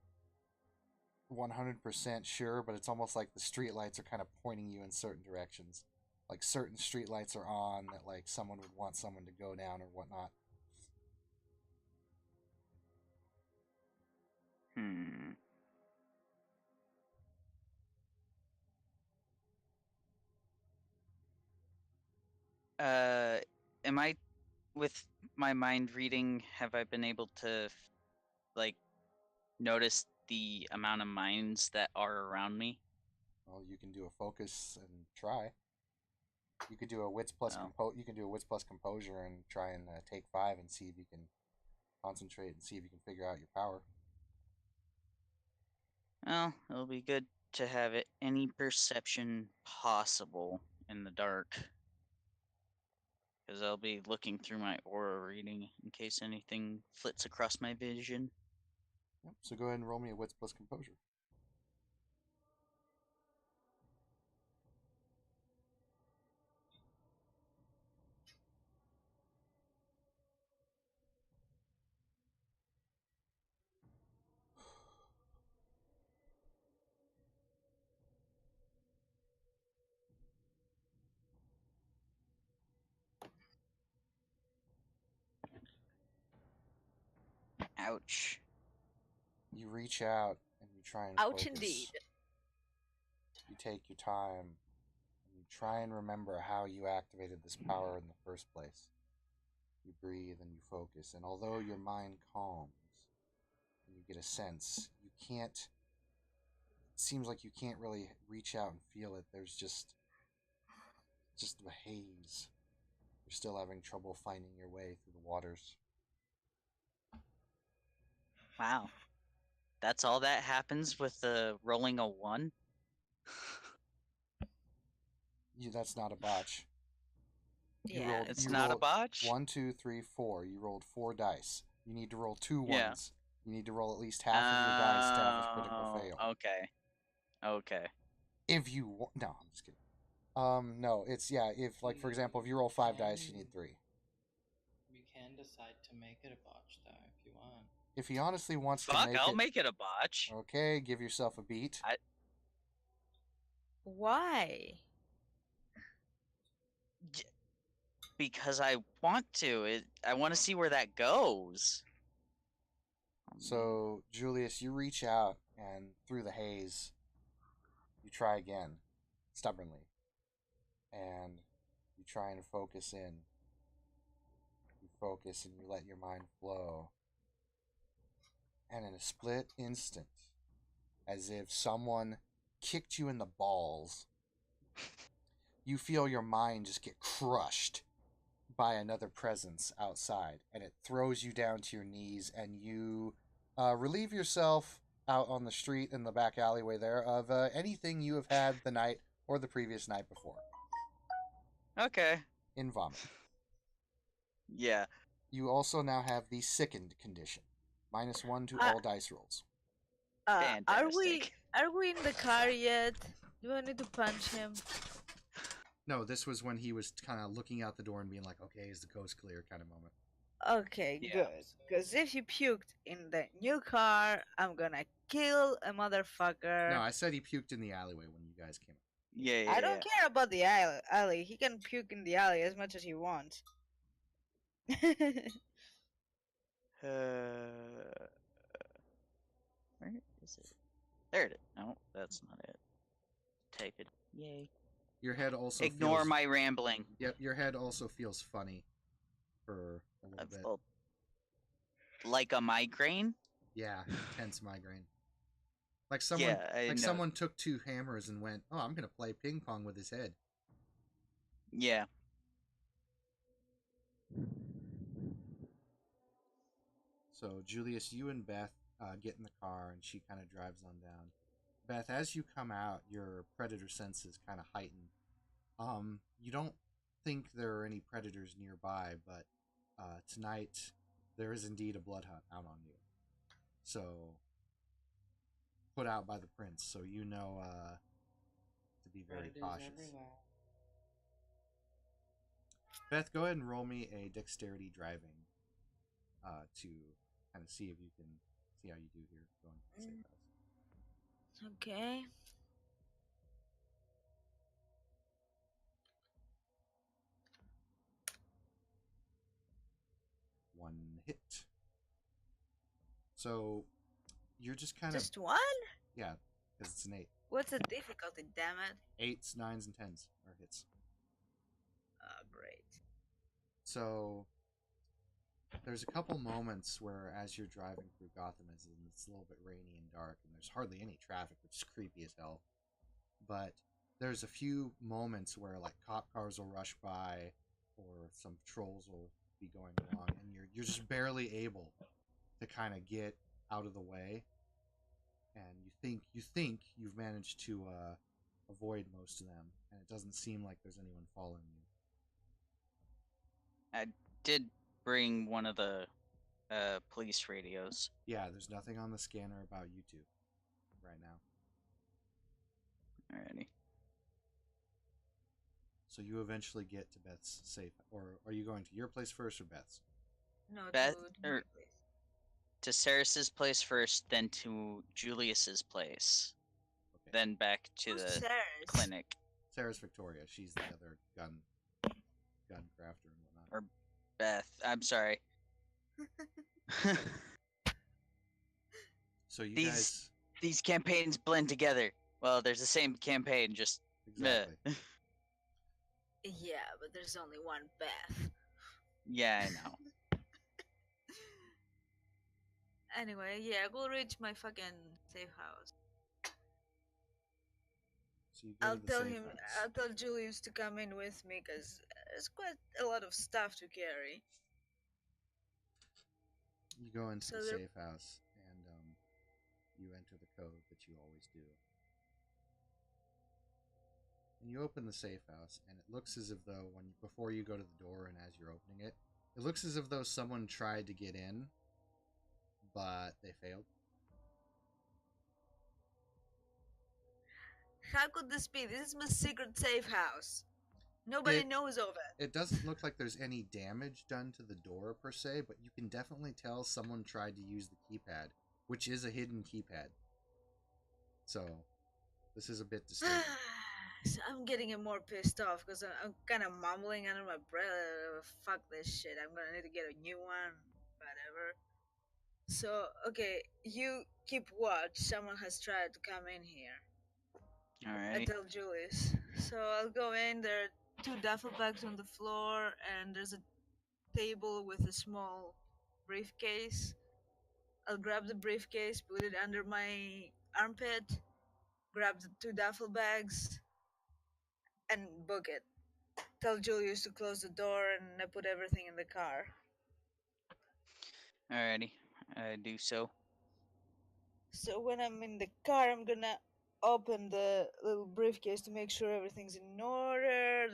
[SPEAKER 1] 100% sure, but it's almost like the streetlights are kind of pointing you in certain directions. Like certain streetlights are on that like someone would want someone to go down or whatnot.
[SPEAKER 4] Hmm. Am I with my mind reading? Have I been able to like notice the amount of minds that are around me?
[SPEAKER 1] Well, you can do a focus and try. You could do a wits plus
[SPEAKER 4] Oh.
[SPEAKER 1] You can do a wits plus composure and try and take 5 and see if you can concentrate and see if you can figure out your power.
[SPEAKER 4] Well, it'll be good to have it any perception possible in the dark. Because I'll be looking through my aura reading in case anything flits across my vision.
[SPEAKER 1] Yep. So go ahead and roll me a wits plus composure.
[SPEAKER 4] Ouch.
[SPEAKER 1] You reach out and you try and
[SPEAKER 5] Ouch,
[SPEAKER 1] focus.
[SPEAKER 5] indeed.
[SPEAKER 1] You take your time and you try and remember how you activated this power in the first place. You breathe and you focus, and although your mind calms and you get a sense, you can't. It seems like you can't really reach out and feel it. There's just a haze. You're still having trouble finding your way through the waters.
[SPEAKER 4] Wow. That's all that happens with the rolling a 1?
[SPEAKER 1] That's not a botch.
[SPEAKER 5] Yeah,
[SPEAKER 4] It's not a botch?
[SPEAKER 1] 1, 2, 3, 4. You rolled 4 dice. You need to roll 2
[SPEAKER 4] Yeah.
[SPEAKER 1] ones. You need to roll at least half of your dice to have a critical fail.
[SPEAKER 4] Okay. Okay.
[SPEAKER 1] If you no, I'm just kidding. No, it's if like for example, if you roll 5 dice, you need 3.
[SPEAKER 3] You can decide to make it a botch, though, if you want.
[SPEAKER 1] If he honestly wants to
[SPEAKER 4] Fuck,
[SPEAKER 1] make
[SPEAKER 4] I'll
[SPEAKER 1] it,
[SPEAKER 4] make it a botch.
[SPEAKER 1] okay, give yourself a beat.
[SPEAKER 5] Why?
[SPEAKER 4] Because I want to. I want to see where that goes. Oh, man.
[SPEAKER 1] So, Julius, you reach out and through the haze, you try again, stubbornly. And you try and focus in. You focus and you let your mind flow. And in a split instant, as if someone kicked you in the balls, you feel your mind just get crushed by another presence outside, and it throws you down to your knees, and you relieve yourself out on the street in the back alleyway there of anything you have had the night or the previous night before.
[SPEAKER 4] Okay.
[SPEAKER 1] In vomit.
[SPEAKER 4] Yeah.
[SPEAKER 1] You also now have the sickened condition. -1 to all dice rolls.
[SPEAKER 4] Fantastic.
[SPEAKER 5] Are we in the car yet? Do I need to punch him?
[SPEAKER 1] No, this was when he was kind of looking out the door and being like, okay, is the coast clear kind of moment.
[SPEAKER 5] Okay,
[SPEAKER 4] Yeah.
[SPEAKER 5] good. Because if you puked in the new car, I'm gonna kill a motherfucker.
[SPEAKER 1] No, I said he puked in the alleyway when you guys came up.
[SPEAKER 4] Yeah.
[SPEAKER 5] I don't care about the alley. He can puke in the alley as much as he wants.
[SPEAKER 4] Where is it? There it is. No, that's not it. Type it. Yay.
[SPEAKER 1] Your head also
[SPEAKER 4] Ignore
[SPEAKER 1] feels,
[SPEAKER 4] my rambling.
[SPEAKER 1] Yep, your head also feels funny for a little bit.
[SPEAKER 4] Well, like a migraine?
[SPEAKER 1] Yeah, intense migraine. Like someone took 2 hammers and went, "Oh, I'm gonna play ping pong with his head."
[SPEAKER 4] Yeah.
[SPEAKER 1] So Julius, you and Beth get in the car, and she kind of drives on down. Beth, as you come out, your predator senses kind of heighten. You don't think there are any predators nearby, but tonight there is indeed a blood hunt out on you. So, put out by the prince, so you know to be very cautious.
[SPEAKER 3] Everywhere.
[SPEAKER 1] Beth, go ahead and roll me a dexterity driving to kind of see if you can see how you do here. Going safe house.
[SPEAKER 5] Okay.
[SPEAKER 1] One hit. So you're just kind of
[SPEAKER 5] Just one?
[SPEAKER 1] yeah, because it's an 8.
[SPEAKER 5] What's the difficulty, damn it?
[SPEAKER 1] 8s, 9s, and 10s are hits.
[SPEAKER 5] Great.
[SPEAKER 1] So there's a couple moments where, as you're driving through Gotham, it's a little bit rainy and dark, and there's hardly any traffic, which is creepy as hell. But there's a few moments where like cop cars will rush by, or some patrols will be going along, and you're just barely able to kind of get out of the way, and you think you've managed to avoid most of them, and it doesn't seem like there's anyone following you.
[SPEAKER 4] I did bring one of the police radios.
[SPEAKER 1] Yeah, there's nothing on the scanner about you two right now.
[SPEAKER 4] Alrighty.
[SPEAKER 1] So you eventually get to Beth's safe, or are you going to your place first or Beth's?
[SPEAKER 5] No,
[SPEAKER 4] Beth,
[SPEAKER 5] to my place.
[SPEAKER 4] to Saris's place first, then to Julius's place,
[SPEAKER 1] Okay.
[SPEAKER 4] then back to
[SPEAKER 5] Who's
[SPEAKER 4] the
[SPEAKER 5] Saris?
[SPEAKER 4] clinic.
[SPEAKER 1] Sarah's Victoria. She's the other gun crafter and whatnot.
[SPEAKER 4] Or Beth. I'm sorry.
[SPEAKER 1] So you
[SPEAKER 4] These-
[SPEAKER 1] guys
[SPEAKER 4] These campaigns blend together. Well, there's the same campaign, just
[SPEAKER 1] exactly.
[SPEAKER 5] Yeah, but there's only one Beth.
[SPEAKER 4] Yeah, I know.
[SPEAKER 5] Anyway, yeah, we'll reach my fucking safe house.
[SPEAKER 1] So you go
[SPEAKER 5] I'll
[SPEAKER 1] to the
[SPEAKER 5] tell
[SPEAKER 1] safe
[SPEAKER 5] him.
[SPEAKER 1] house.
[SPEAKER 5] I'll tell Julius to come in with me because there's quite a lot of stuff to carry.
[SPEAKER 1] You go into
[SPEAKER 5] So
[SPEAKER 1] the
[SPEAKER 5] there-
[SPEAKER 1] safe house and you enter the code that you always do. And you open the safe house, and it looks as if though before you go to the door and as you're opening it, it looks as if though someone tried to get in, but they failed.
[SPEAKER 5] How could this be? This is my secret safe house. Nobody knows of it.
[SPEAKER 1] It doesn't look like there's any damage done to the door per se, but you can definitely tell someone tried to use the keypad, which is a hidden keypad. So, this is a bit disturbing.
[SPEAKER 5] So I'm getting more pissed off because I'm kind of mumbling under my breath. Fuck this shit. I'm gonna need to get a new one. Whatever. So, okay, you keep watch. Someone has tried to come in here. I
[SPEAKER 4] Alrighty.
[SPEAKER 5] tell Julius. So I'll go in. There are 2 duffel bags on the floor, and there's a table with a small briefcase. I'll grab the briefcase, put it under my armpit, grab the 2 duffel bags, and book it. Tell Julius to close the door, and I put everything in the car.
[SPEAKER 4] Alrighty. I do so.
[SPEAKER 5] So when I'm in the car, I'm gonna open the little briefcase to make sure everything's in order.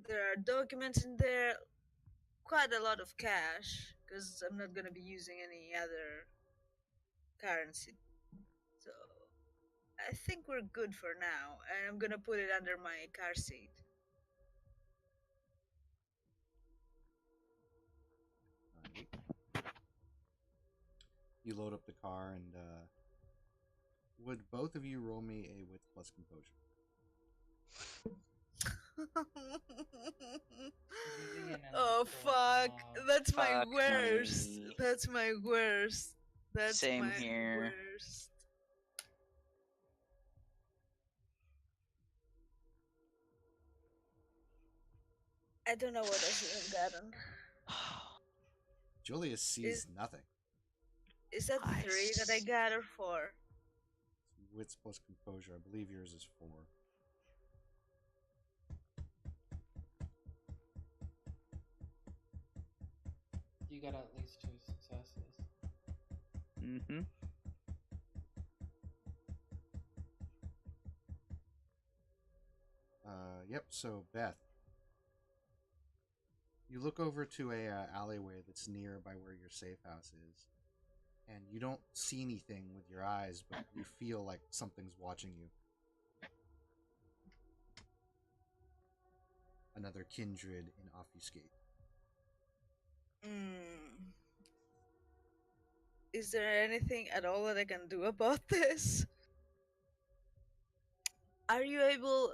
[SPEAKER 5] There are documents in there, quite a lot of cash, because I'm not gonna be using any other currency. So I think we're good for now, and I'm gonna put it under my car seat.
[SPEAKER 1] Alrighty. You load up the car, and would both of you roll me a wits plus composure?
[SPEAKER 5] Oh fuck! That's my
[SPEAKER 4] Fuck
[SPEAKER 5] worst.
[SPEAKER 4] me.
[SPEAKER 5] That's my worst. That's
[SPEAKER 4] Same
[SPEAKER 5] my
[SPEAKER 4] here.
[SPEAKER 5] worst. I don't know what I should have gotten.
[SPEAKER 1] Julius sees nothing.
[SPEAKER 5] Is that 3 that I got or 4?
[SPEAKER 1] Wits plus composure. I believe yours is 4.
[SPEAKER 3] You got at least 2 successes.
[SPEAKER 4] Mm-hmm.
[SPEAKER 1] Yep. So Beth, you look over to a alleyway that's near by where your safe house is, and you don't see anything with your eyes, but you feel like something's watching you. Another kindred in Obfuscate.
[SPEAKER 5] is there anything at all that I can do about this? Are you able,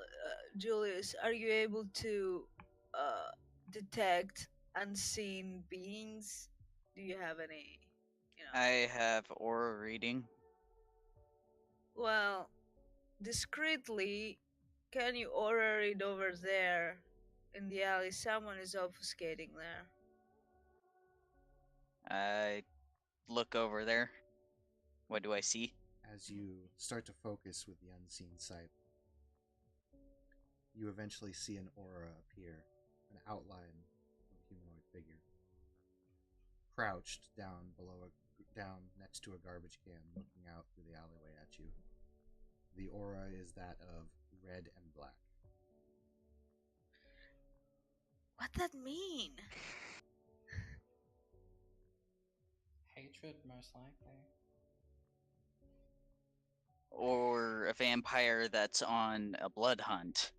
[SPEAKER 5] Julius? Are you able to uh, detect unseen beings? Do you have any?
[SPEAKER 4] I have aura reading.
[SPEAKER 5] Well, discreetly, can you aura read over there in the alley? Someone is obfuscating there.
[SPEAKER 4] I look over there. What do I see?
[SPEAKER 1] As you start to focus with the unseen sight, you eventually see an aura appear, an outline of a humanoid figure, crouched down next to a garbage can, looking out through the alleyway at you. The aura is that of red and black.
[SPEAKER 5] What that mean?
[SPEAKER 3] Hatred, most likely.
[SPEAKER 4] Or a vampire that's on a blood hunt.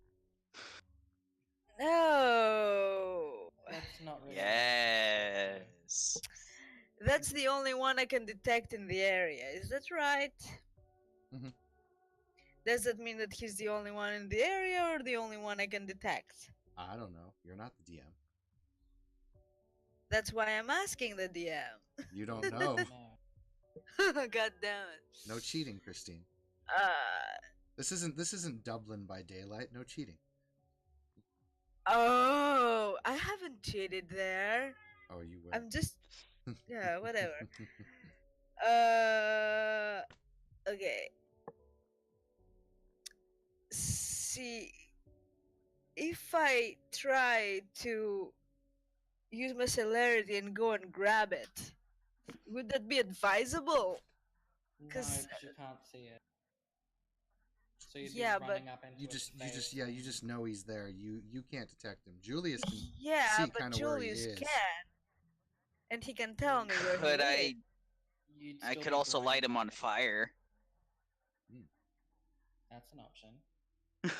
[SPEAKER 5] No.
[SPEAKER 3] That's not really.
[SPEAKER 4] Yes.
[SPEAKER 5] That's the only one I can detect in the area. Is that right?
[SPEAKER 1] Mhm.
[SPEAKER 5] Does that mean that he's the only one in the area or the only one I can detect?
[SPEAKER 1] I don't know. You're not the DM.
[SPEAKER 5] That's why I'm asking the DM.
[SPEAKER 1] You don't know.
[SPEAKER 3] No.
[SPEAKER 5] God damn it.
[SPEAKER 1] No cheating, Christine.
[SPEAKER 5] Uh
[SPEAKER 1] This isn't Dublin by daylight. No cheating.
[SPEAKER 5] oh, I haven't cheated there.
[SPEAKER 1] Oh, you will.
[SPEAKER 5] I'm just yeah, whatever. Uh okay. See, if I try to use my celerity and go and grab it, would that be advisable?
[SPEAKER 3] No,
[SPEAKER 5] 'Cause-
[SPEAKER 3] because you can't see it. So you'd
[SPEAKER 5] Yeah,
[SPEAKER 3] be
[SPEAKER 5] but-
[SPEAKER 3] running up into
[SPEAKER 1] you
[SPEAKER 3] its
[SPEAKER 1] just
[SPEAKER 3] face
[SPEAKER 1] yeah, you
[SPEAKER 3] and-
[SPEAKER 1] just know he's there. You can't detect him. Julius can
[SPEAKER 5] Yeah,
[SPEAKER 1] see
[SPEAKER 5] but
[SPEAKER 1] kind of where he
[SPEAKER 5] Julius
[SPEAKER 1] is.
[SPEAKER 5] can, and he can tell me where
[SPEAKER 4] Could
[SPEAKER 5] he
[SPEAKER 4] I?
[SPEAKER 5] is.
[SPEAKER 3] You'd
[SPEAKER 4] I
[SPEAKER 3] still
[SPEAKER 4] could
[SPEAKER 3] be
[SPEAKER 4] also light
[SPEAKER 3] growing
[SPEAKER 4] him on
[SPEAKER 3] up.
[SPEAKER 4] fire.
[SPEAKER 3] That's an option.
[SPEAKER 4] I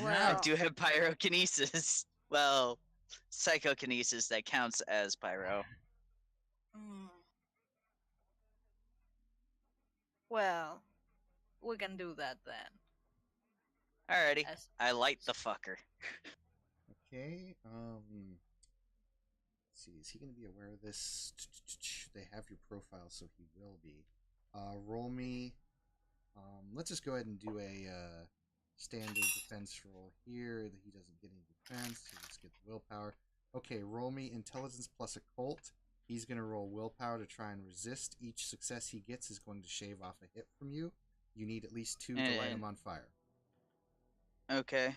[SPEAKER 5] Well,
[SPEAKER 4] do have pyrokinesis. Well, psychokinesis that counts as pyro.
[SPEAKER 5] mm, well, we can do that then.
[SPEAKER 4] Alrighty,
[SPEAKER 5] As-
[SPEAKER 4] I light the fucker.
[SPEAKER 1] Okay. Let's see. Is he going to be aware of this? They have your profile, so he will be. Roll me. Let's just go ahead and do a standard defense roll here. That he doesn't get any defense. So let's get the willpower. Okay, roll me intelligence plus occult. He's going to roll willpower to try and resist. Each success he gets is going to shave off a hit from you. You need at least 2 to light him on fire.
[SPEAKER 4] Okay.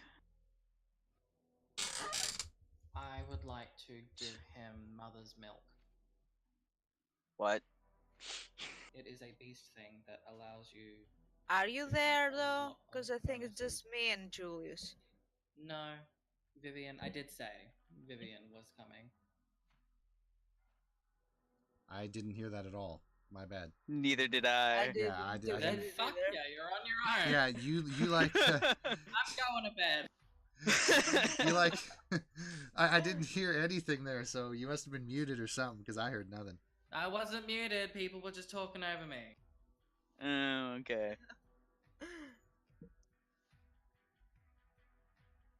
[SPEAKER 3] I would like to give him mother's milk.
[SPEAKER 4] What?
[SPEAKER 3] It is a beast thing that allows you.
[SPEAKER 5] Are you
[SPEAKER 3] to
[SPEAKER 5] there
[SPEAKER 3] have a
[SPEAKER 5] though?
[SPEAKER 3] lot
[SPEAKER 5] Because
[SPEAKER 3] of
[SPEAKER 5] I think it's
[SPEAKER 3] bonuses.
[SPEAKER 5] just me and Julius.
[SPEAKER 3] No, Vivian. I did say Vivian was coming.
[SPEAKER 1] I didn't hear that at all. My bad.
[SPEAKER 4] Neither did
[SPEAKER 5] I
[SPEAKER 4] I.
[SPEAKER 5] did.
[SPEAKER 1] Yeah, I
[SPEAKER 3] Then
[SPEAKER 1] didn't-
[SPEAKER 3] fuck
[SPEAKER 5] either.
[SPEAKER 3] yeah, you're on your own.
[SPEAKER 1] Yeah, you like
[SPEAKER 3] I'm going to bed.
[SPEAKER 1] you like I didn't hear anything there, so you must have been muted or something because I heard nothing.
[SPEAKER 3] I wasn't muted. People were just talking over me.
[SPEAKER 4] Oh, okay.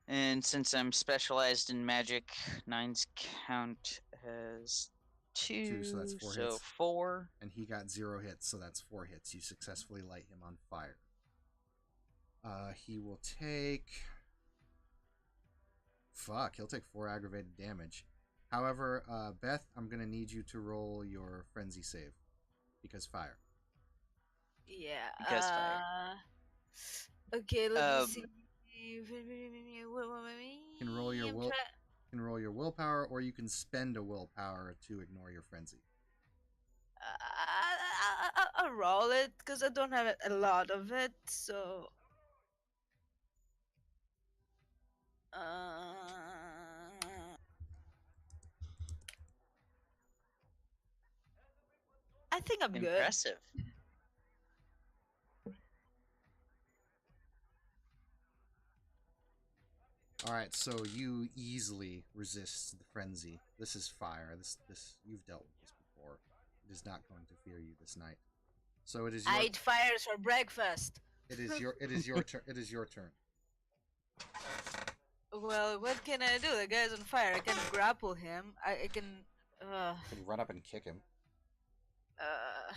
[SPEAKER 4] And since I'm specialized in magic, 9's count as 2,
[SPEAKER 1] So that's 4
[SPEAKER 4] so
[SPEAKER 1] hits.
[SPEAKER 4] 4.
[SPEAKER 1] And he got 0 hits, so that's 4 hits. You successfully light him on fire. He will take. Fuck, he'll take 4 aggravated damage. However, Beth, I'm gonna need you to roll your frenzy save because fire.
[SPEAKER 5] Yeah.
[SPEAKER 4] Because fire.
[SPEAKER 5] Okay, let me
[SPEAKER 4] Um,
[SPEAKER 5] see.
[SPEAKER 1] You can roll your
[SPEAKER 5] I'm
[SPEAKER 1] will.
[SPEAKER 5] try-
[SPEAKER 1] You can roll your willpower, or you can spend a willpower to ignore your frenzy.
[SPEAKER 5] I'll roll it because I don't have a lot of it. So. I think I'm good.
[SPEAKER 4] Impressive.
[SPEAKER 1] All right, so you easily resist the frenzy. This is fire. This you've dealt with this before. It is not going to fear you this night. So it is
[SPEAKER 5] I
[SPEAKER 1] your
[SPEAKER 5] eat fires for breakfast.
[SPEAKER 1] it is your turn. It is your turn.
[SPEAKER 5] Well, what can I do? The guy's on fire. I can grapple him. I can.
[SPEAKER 1] You can run up and kick him.
[SPEAKER 5] Uh,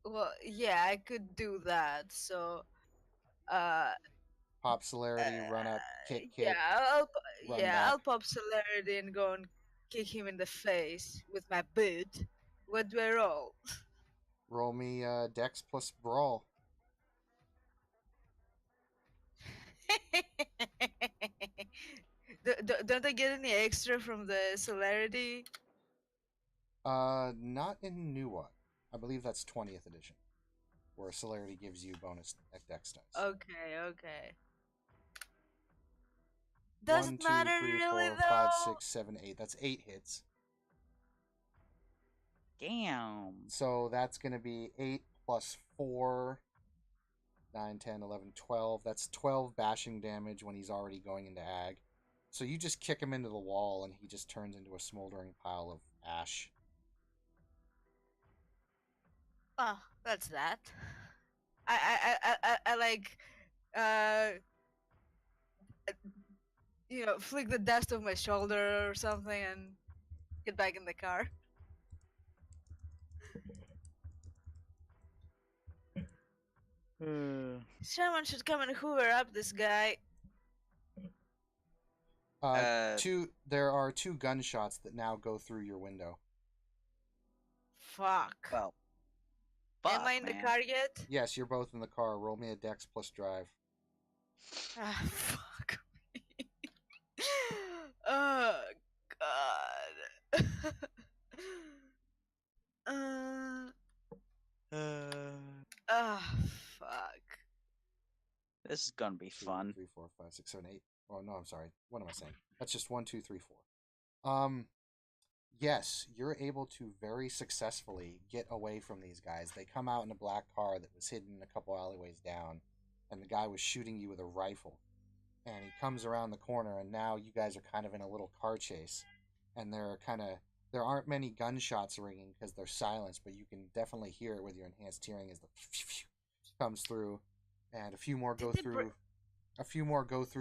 [SPEAKER 5] well, yeah, I could do that. So, uh,
[SPEAKER 1] Pop celerity, run up, kick,
[SPEAKER 5] yeah,
[SPEAKER 1] run back.
[SPEAKER 5] I'll pop celerity and go and kick him in the face with my boot. What do I roll?
[SPEAKER 1] Roll me Dex plus Brawl.
[SPEAKER 5] Don't I get any extra from the celerity?
[SPEAKER 1] Not in New One. I believe that's 20th edition, where celerity gives you bonus Dex dice.
[SPEAKER 5] Okay. Doesn't
[SPEAKER 1] 1, 2,
[SPEAKER 5] matter
[SPEAKER 1] 3,
[SPEAKER 5] really
[SPEAKER 1] 4,
[SPEAKER 5] though.
[SPEAKER 1] 5, 6, 7, 8. That's 8 hits.
[SPEAKER 4] Damn.
[SPEAKER 1] So that's going to be 8 plus 4, 9, 10, 11, 12. That's 12 bashing damage when he's already going into ag. So you just kick him into the wall and he just turns into a smoldering pile of ash.
[SPEAKER 5] Oh, that's that. I like, flick the dust off my shoulder or something and get back in the car. Someone should come and hoover up this guy.
[SPEAKER 1] There are 2 gunshots that now go through your window.
[SPEAKER 5] Fuck.
[SPEAKER 4] Well,
[SPEAKER 5] Am I in the car yet?
[SPEAKER 1] Yes, you're both in the car. Roll me a Dex plus drive.
[SPEAKER 5] Ah, fuck me. Oh, God. Fuck.
[SPEAKER 4] This is gonna be
[SPEAKER 1] 2,
[SPEAKER 4] fun.
[SPEAKER 1] 3, 4, 5, 6, 7, 8. Oh no, I'm sorry. What am I saying? That's just 1, 2, 3, 4. Yes, you're able to very successfully get away from these guys. They come out in a black car that was hidden a couple alleyways down, and the guy was shooting you with a rifle. And he comes around the corner, and now you guys are kind of in a little car chase. And there aren't many gunshots ringing because they're silenced, but you can definitely hear it with your enhanced hearing as the comes through, and a few more go through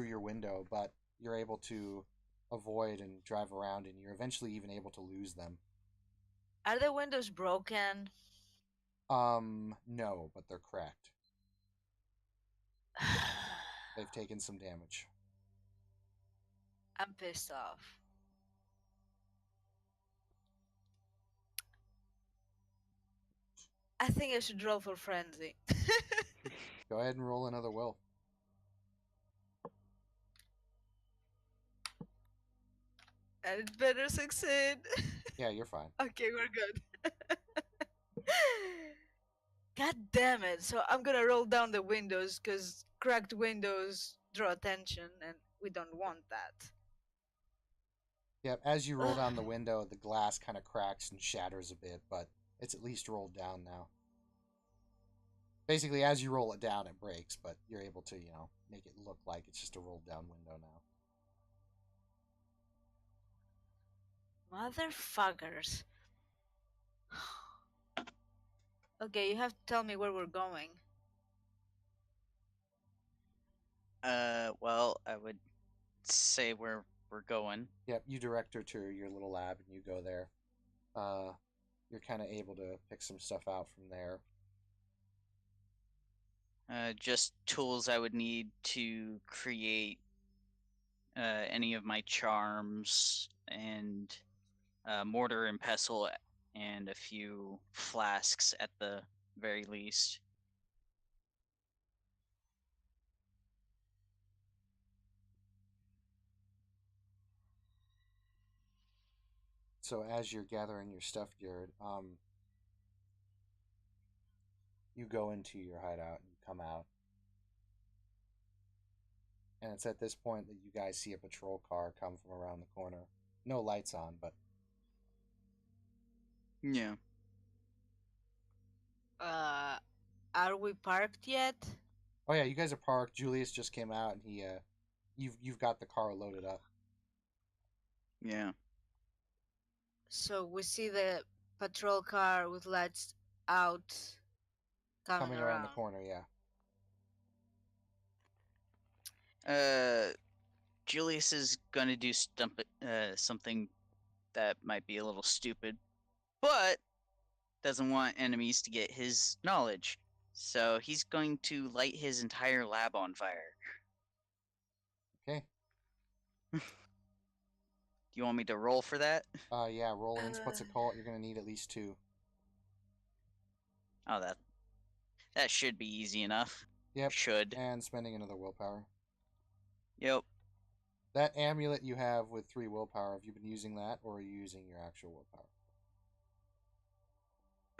[SPEAKER 1] your window, but you're able to avoid and drive around, and you're eventually even able to lose them.
[SPEAKER 5] Are the windows broken?
[SPEAKER 1] No, but they're cracked. They've taken some damage.
[SPEAKER 5] I'm pissed off. I think I should roll for frenzy.
[SPEAKER 1] Go ahead and roll another will.
[SPEAKER 5] And it better succeed.
[SPEAKER 1] Yeah, you're fine.
[SPEAKER 5] Okay, we're good. God damn it. So I'm gonna roll down the windows because cracked windows draw attention and we don't want that.
[SPEAKER 1] Yep, as you roll down the window, the glass kind of cracks and shatters a bit, but it's at least rolled down now. Basically, as you roll it down, it breaks, but you're able to, make it look like it's just a rolled down window now.
[SPEAKER 5] Motherfuckers. Okay, you have to tell me where we're going.
[SPEAKER 4] Well, I would say where we're going.
[SPEAKER 1] Yep, you direct her to your little lab and you go there. You're kind of able to pick some stuff out from there.
[SPEAKER 4] Just tools I would need to create any of my charms, and mortar and pestle, and a few flasks at the very least.
[SPEAKER 1] So as you're gathering your stuff, Jared, you go into your hideout and you come out. And it's at this point that you guys see a patrol car come from around the corner. No lights on, but...
[SPEAKER 4] Yeah.
[SPEAKER 5] Are we parked yet?
[SPEAKER 1] Oh yeah, you guys are parked. Julius just came out and you've got the car loaded up.
[SPEAKER 4] Yeah.
[SPEAKER 5] So we see the patrol car with lights out coming
[SPEAKER 1] around the corner, yeah.
[SPEAKER 4] Julius is gonna do something that might be a little stupid, but doesn't want enemies to get his knowledge. So he's going to light his entire lab on fire.
[SPEAKER 1] Okay.
[SPEAKER 4] Do you want me to roll for that?
[SPEAKER 1] Yeah, roll what's it called? You're gonna need at least 2.
[SPEAKER 4] Oh, that should be easy enough.
[SPEAKER 1] Yep.
[SPEAKER 4] Should.
[SPEAKER 1] And spending another willpower.
[SPEAKER 4] Yep.
[SPEAKER 1] That amulet you have with 3 willpower, have you been using that, or are you using your actual willpower?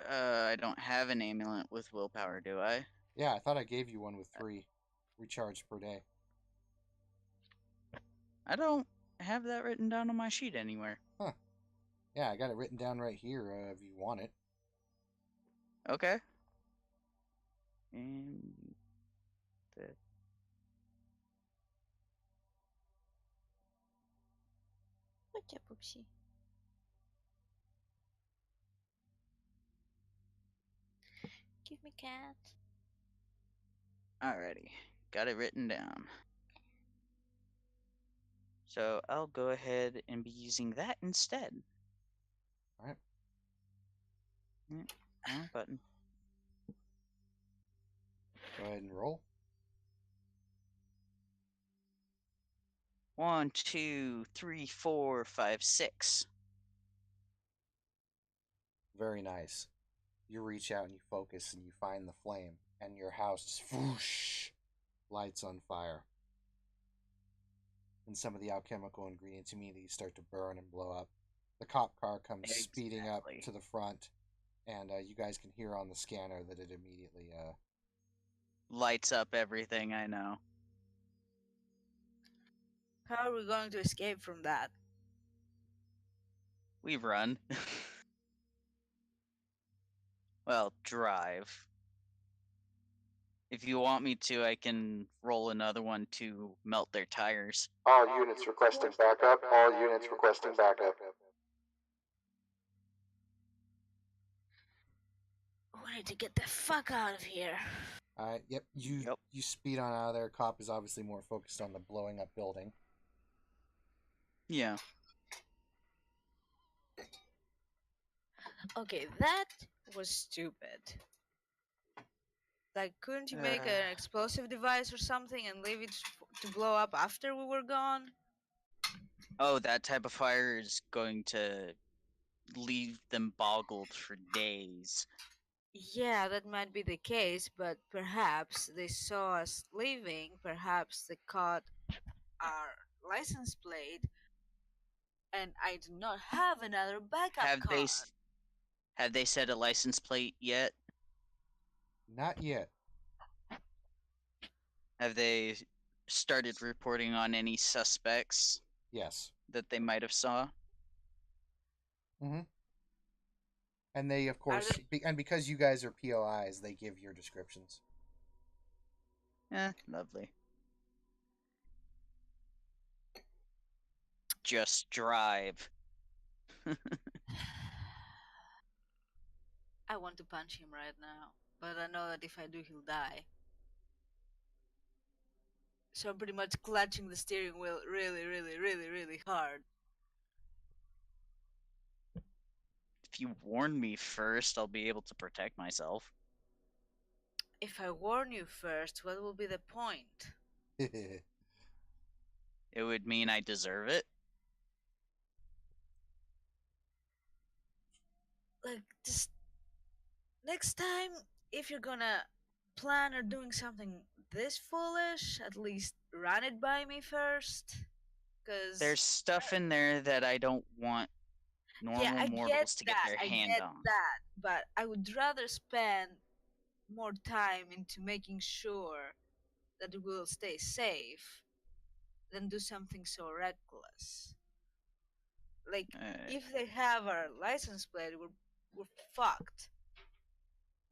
[SPEAKER 4] I don't have an amulet with willpower, do I?
[SPEAKER 1] Yeah, I thought I gave you one with 3 recharge per day.
[SPEAKER 4] I don't have that written down on my sheet anywhere.
[SPEAKER 1] Huh. Yeah, I got it written down right here if you want it.
[SPEAKER 4] Okay. And the
[SPEAKER 5] What's up, Oopsie? Give me cat.
[SPEAKER 4] Alrighty. Got it written down. So I'll go ahead and be using that instead.
[SPEAKER 1] Alright.
[SPEAKER 4] Wrong button.
[SPEAKER 1] Go ahead and roll.
[SPEAKER 4] 1, 2, 3, 4, 5, 6.
[SPEAKER 1] Very nice. You reach out and you focus and you find the flame, and your house just whoosh, lights on fire. And some of the alchemical ingredients immediately start to burn and blow up. The cop car comes speeding up to the front, and you guys can hear on the scanner that it immediately
[SPEAKER 4] lights up everything, I know.
[SPEAKER 5] How are we going to escape from that?
[SPEAKER 4] We run. Well, drive. If you want me to, I can roll another one to melt their tires.
[SPEAKER 1] All units requesting backup. All units requesting backup.
[SPEAKER 5] We need to get the fuck out of here.
[SPEAKER 1] Alright, yep. You speed on out of there. Cop is obviously more focused on the blowing up building.
[SPEAKER 4] Yeah.
[SPEAKER 5] Okay, that was stupid. Like, couldn't you make an explosive device or something and leave it to blow up after we were gone?
[SPEAKER 4] Oh, that type of fire is going to leave them boggled for days.
[SPEAKER 5] Yeah, that might be the case, but perhaps they saw us leaving, perhaps they caught our license plate, and I do not have another backup car.
[SPEAKER 4] Have they set a license plate yet?
[SPEAKER 1] Not yet.
[SPEAKER 4] Have they started reporting on any suspects?
[SPEAKER 1] Yes.
[SPEAKER 4] That they might have saw?
[SPEAKER 1] Mm-hmm. And they, of course, and because you guys are POIs, they give your descriptions.
[SPEAKER 4] Lovely. Just drive.
[SPEAKER 5] I want to punch him right now, but I know that if I do, he'll die. So I'm pretty much clutching the steering wheel really, really, really, really hard.
[SPEAKER 4] If you warn me first, I'll be able to protect myself.
[SPEAKER 5] If I warn you first, what will be the point?
[SPEAKER 4] It would mean I deserve it.
[SPEAKER 5] Like, just next time, if you're gonna plan or doing something this foolish, at least run it by me first. Cause
[SPEAKER 4] there's stuff in there that I don't want normal mortals to get their hand on.
[SPEAKER 5] I get that, but I would rather spend more time into making sure that it will stay safe than do something so reckless. Like, if they have our license plate, we're fucked.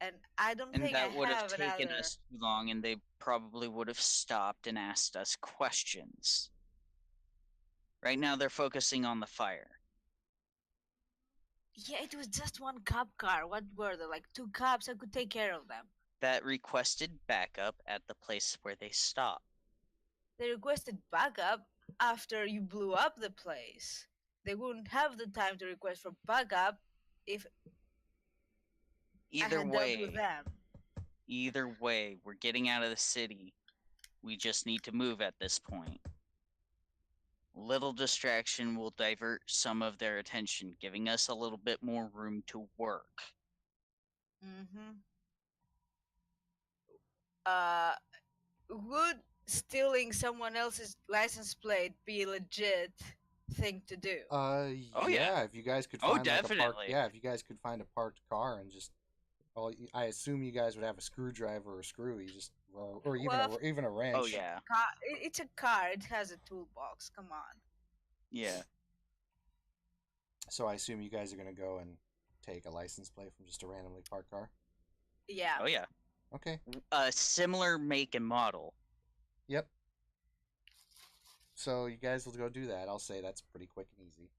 [SPEAKER 5] And I don't think
[SPEAKER 4] that would have taken
[SPEAKER 5] another...
[SPEAKER 4] us too long, and they probably would have stopped and asked us questions. Right now, they're focusing on the fire.
[SPEAKER 5] Yeah, it was just one cop car. What were there? Like 2 cops? I could take care of them.
[SPEAKER 4] That requested backup at the place where they stopped.
[SPEAKER 5] They requested backup after you blew up the place. They wouldn't have the time to request for backup if I
[SPEAKER 4] Either
[SPEAKER 5] had dealt with
[SPEAKER 4] way,
[SPEAKER 5] them.
[SPEAKER 4] we're getting out of the city. We just need to move at this point. Little distraction will divert some of their attention, giving us a little bit more room to work.
[SPEAKER 5] Mm-hmm. Uh, would stealing someone else's license plate be a legit thing to do?
[SPEAKER 4] Oh,
[SPEAKER 1] Yeah.
[SPEAKER 4] yeah.
[SPEAKER 1] If you guys could
[SPEAKER 4] Oh,
[SPEAKER 1] find like a park,
[SPEAKER 4] definitely.
[SPEAKER 1] yeah, if you guys could find a parked car and just, well, I assume you guys would have a screwdriver or a screw. You just, or even
[SPEAKER 5] Well,
[SPEAKER 1] even a wrench.
[SPEAKER 4] Oh, yeah.
[SPEAKER 5] It's a car. It has a toolbox. Come on.
[SPEAKER 4] Yeah.
[SPEAKER 1] So I assume you guys are gonna go and take a license plate from just a randomly parked car.
[SPEAKER 5] Yeah.
[SPEAKER 4] Oh, yeah.
[SPEAKER 1] Okay.
[SPEAKER 4] A similar make and model.
[SPEAKER 1] Yep. So you guys will go do that. I'll say that's pretty quick and easy,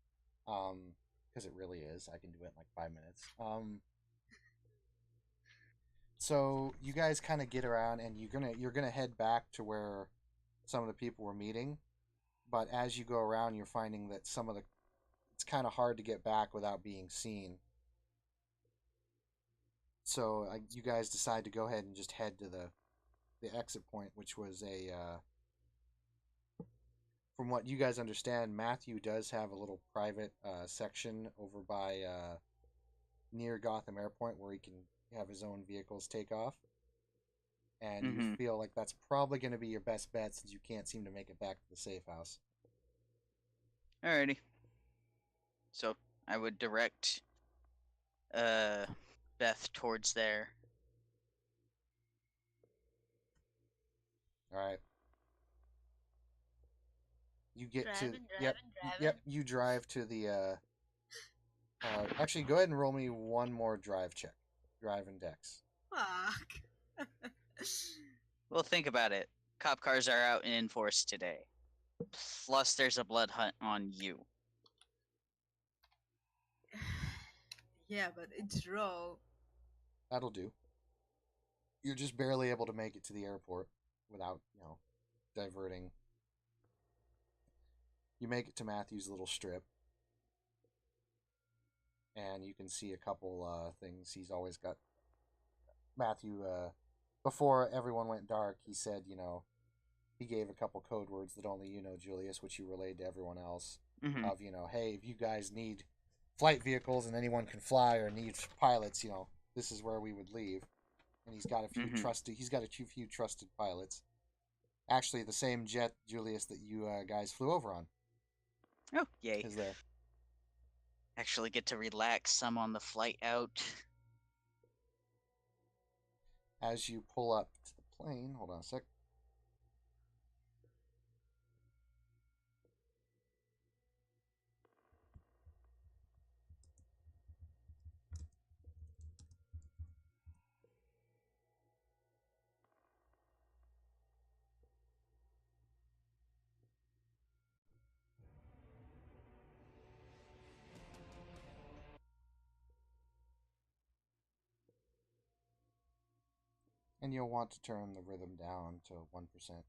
[SPEAKER 1] because it really is. I can do it in like 5 minutes. So you guys kind of get around, and you're gonna head back to where some of the people were meeting, but as you go around, you're finding that it's kind of hard to get back without being seen. So you guys decide to go ahead and just head to the exit point, which was from what you guys understand, Matthew does have a little private section over by near Gotham Airport where he can have his own vehicles take off. And you feel like that's probably going to be your best bet since you can't seem to make it back to the safe house.
[SPEAKER 4] Alrighty. So I would direct Beth towards there.
[SPEAKER 1] All right. You get
[SPEAKER 5] Driving.
[SPEAKER 1] Yep, you drive to the actually go ahead and roll me one more drive check. Drive and dex.
[SPEAKER 5] Fuck.
[SPEAKER 4] Well, think about it. Cop cars are out in force today. Plus, there's a blood hunt on you.
[SPEAKER 5] Yeah, but it's raw.
[SPEAKER 1] That'll do. You're just barely able to make it to the airport without, diverting. You make it to Matthew's little strip, and you can see a couple things. He's always got Matthew. Before everyone went dark, he said, he gave a couple code words that only you know, Julius, which you relayed to everyone else.
[SPEAKER 4] Mm-hmm.
[SPEAKER 1] Of hey, if you guys need flight vehicles and anyone can fly or needs pilots, this is where we would leave. And he's got a few trusted. He's got a few trusted pilots. Actually, the same jet, Julius, that you guys flew over on.
[SPEAKER 4] Oh, yay.
[SPEAKER 1] Is there.
[SPEAKER 4] Actually get to relax some on the flight out.
[SPEAKER 1] As you pull up to the plane, hold on a sec. And you'll want to turn the rhythm down to 1%.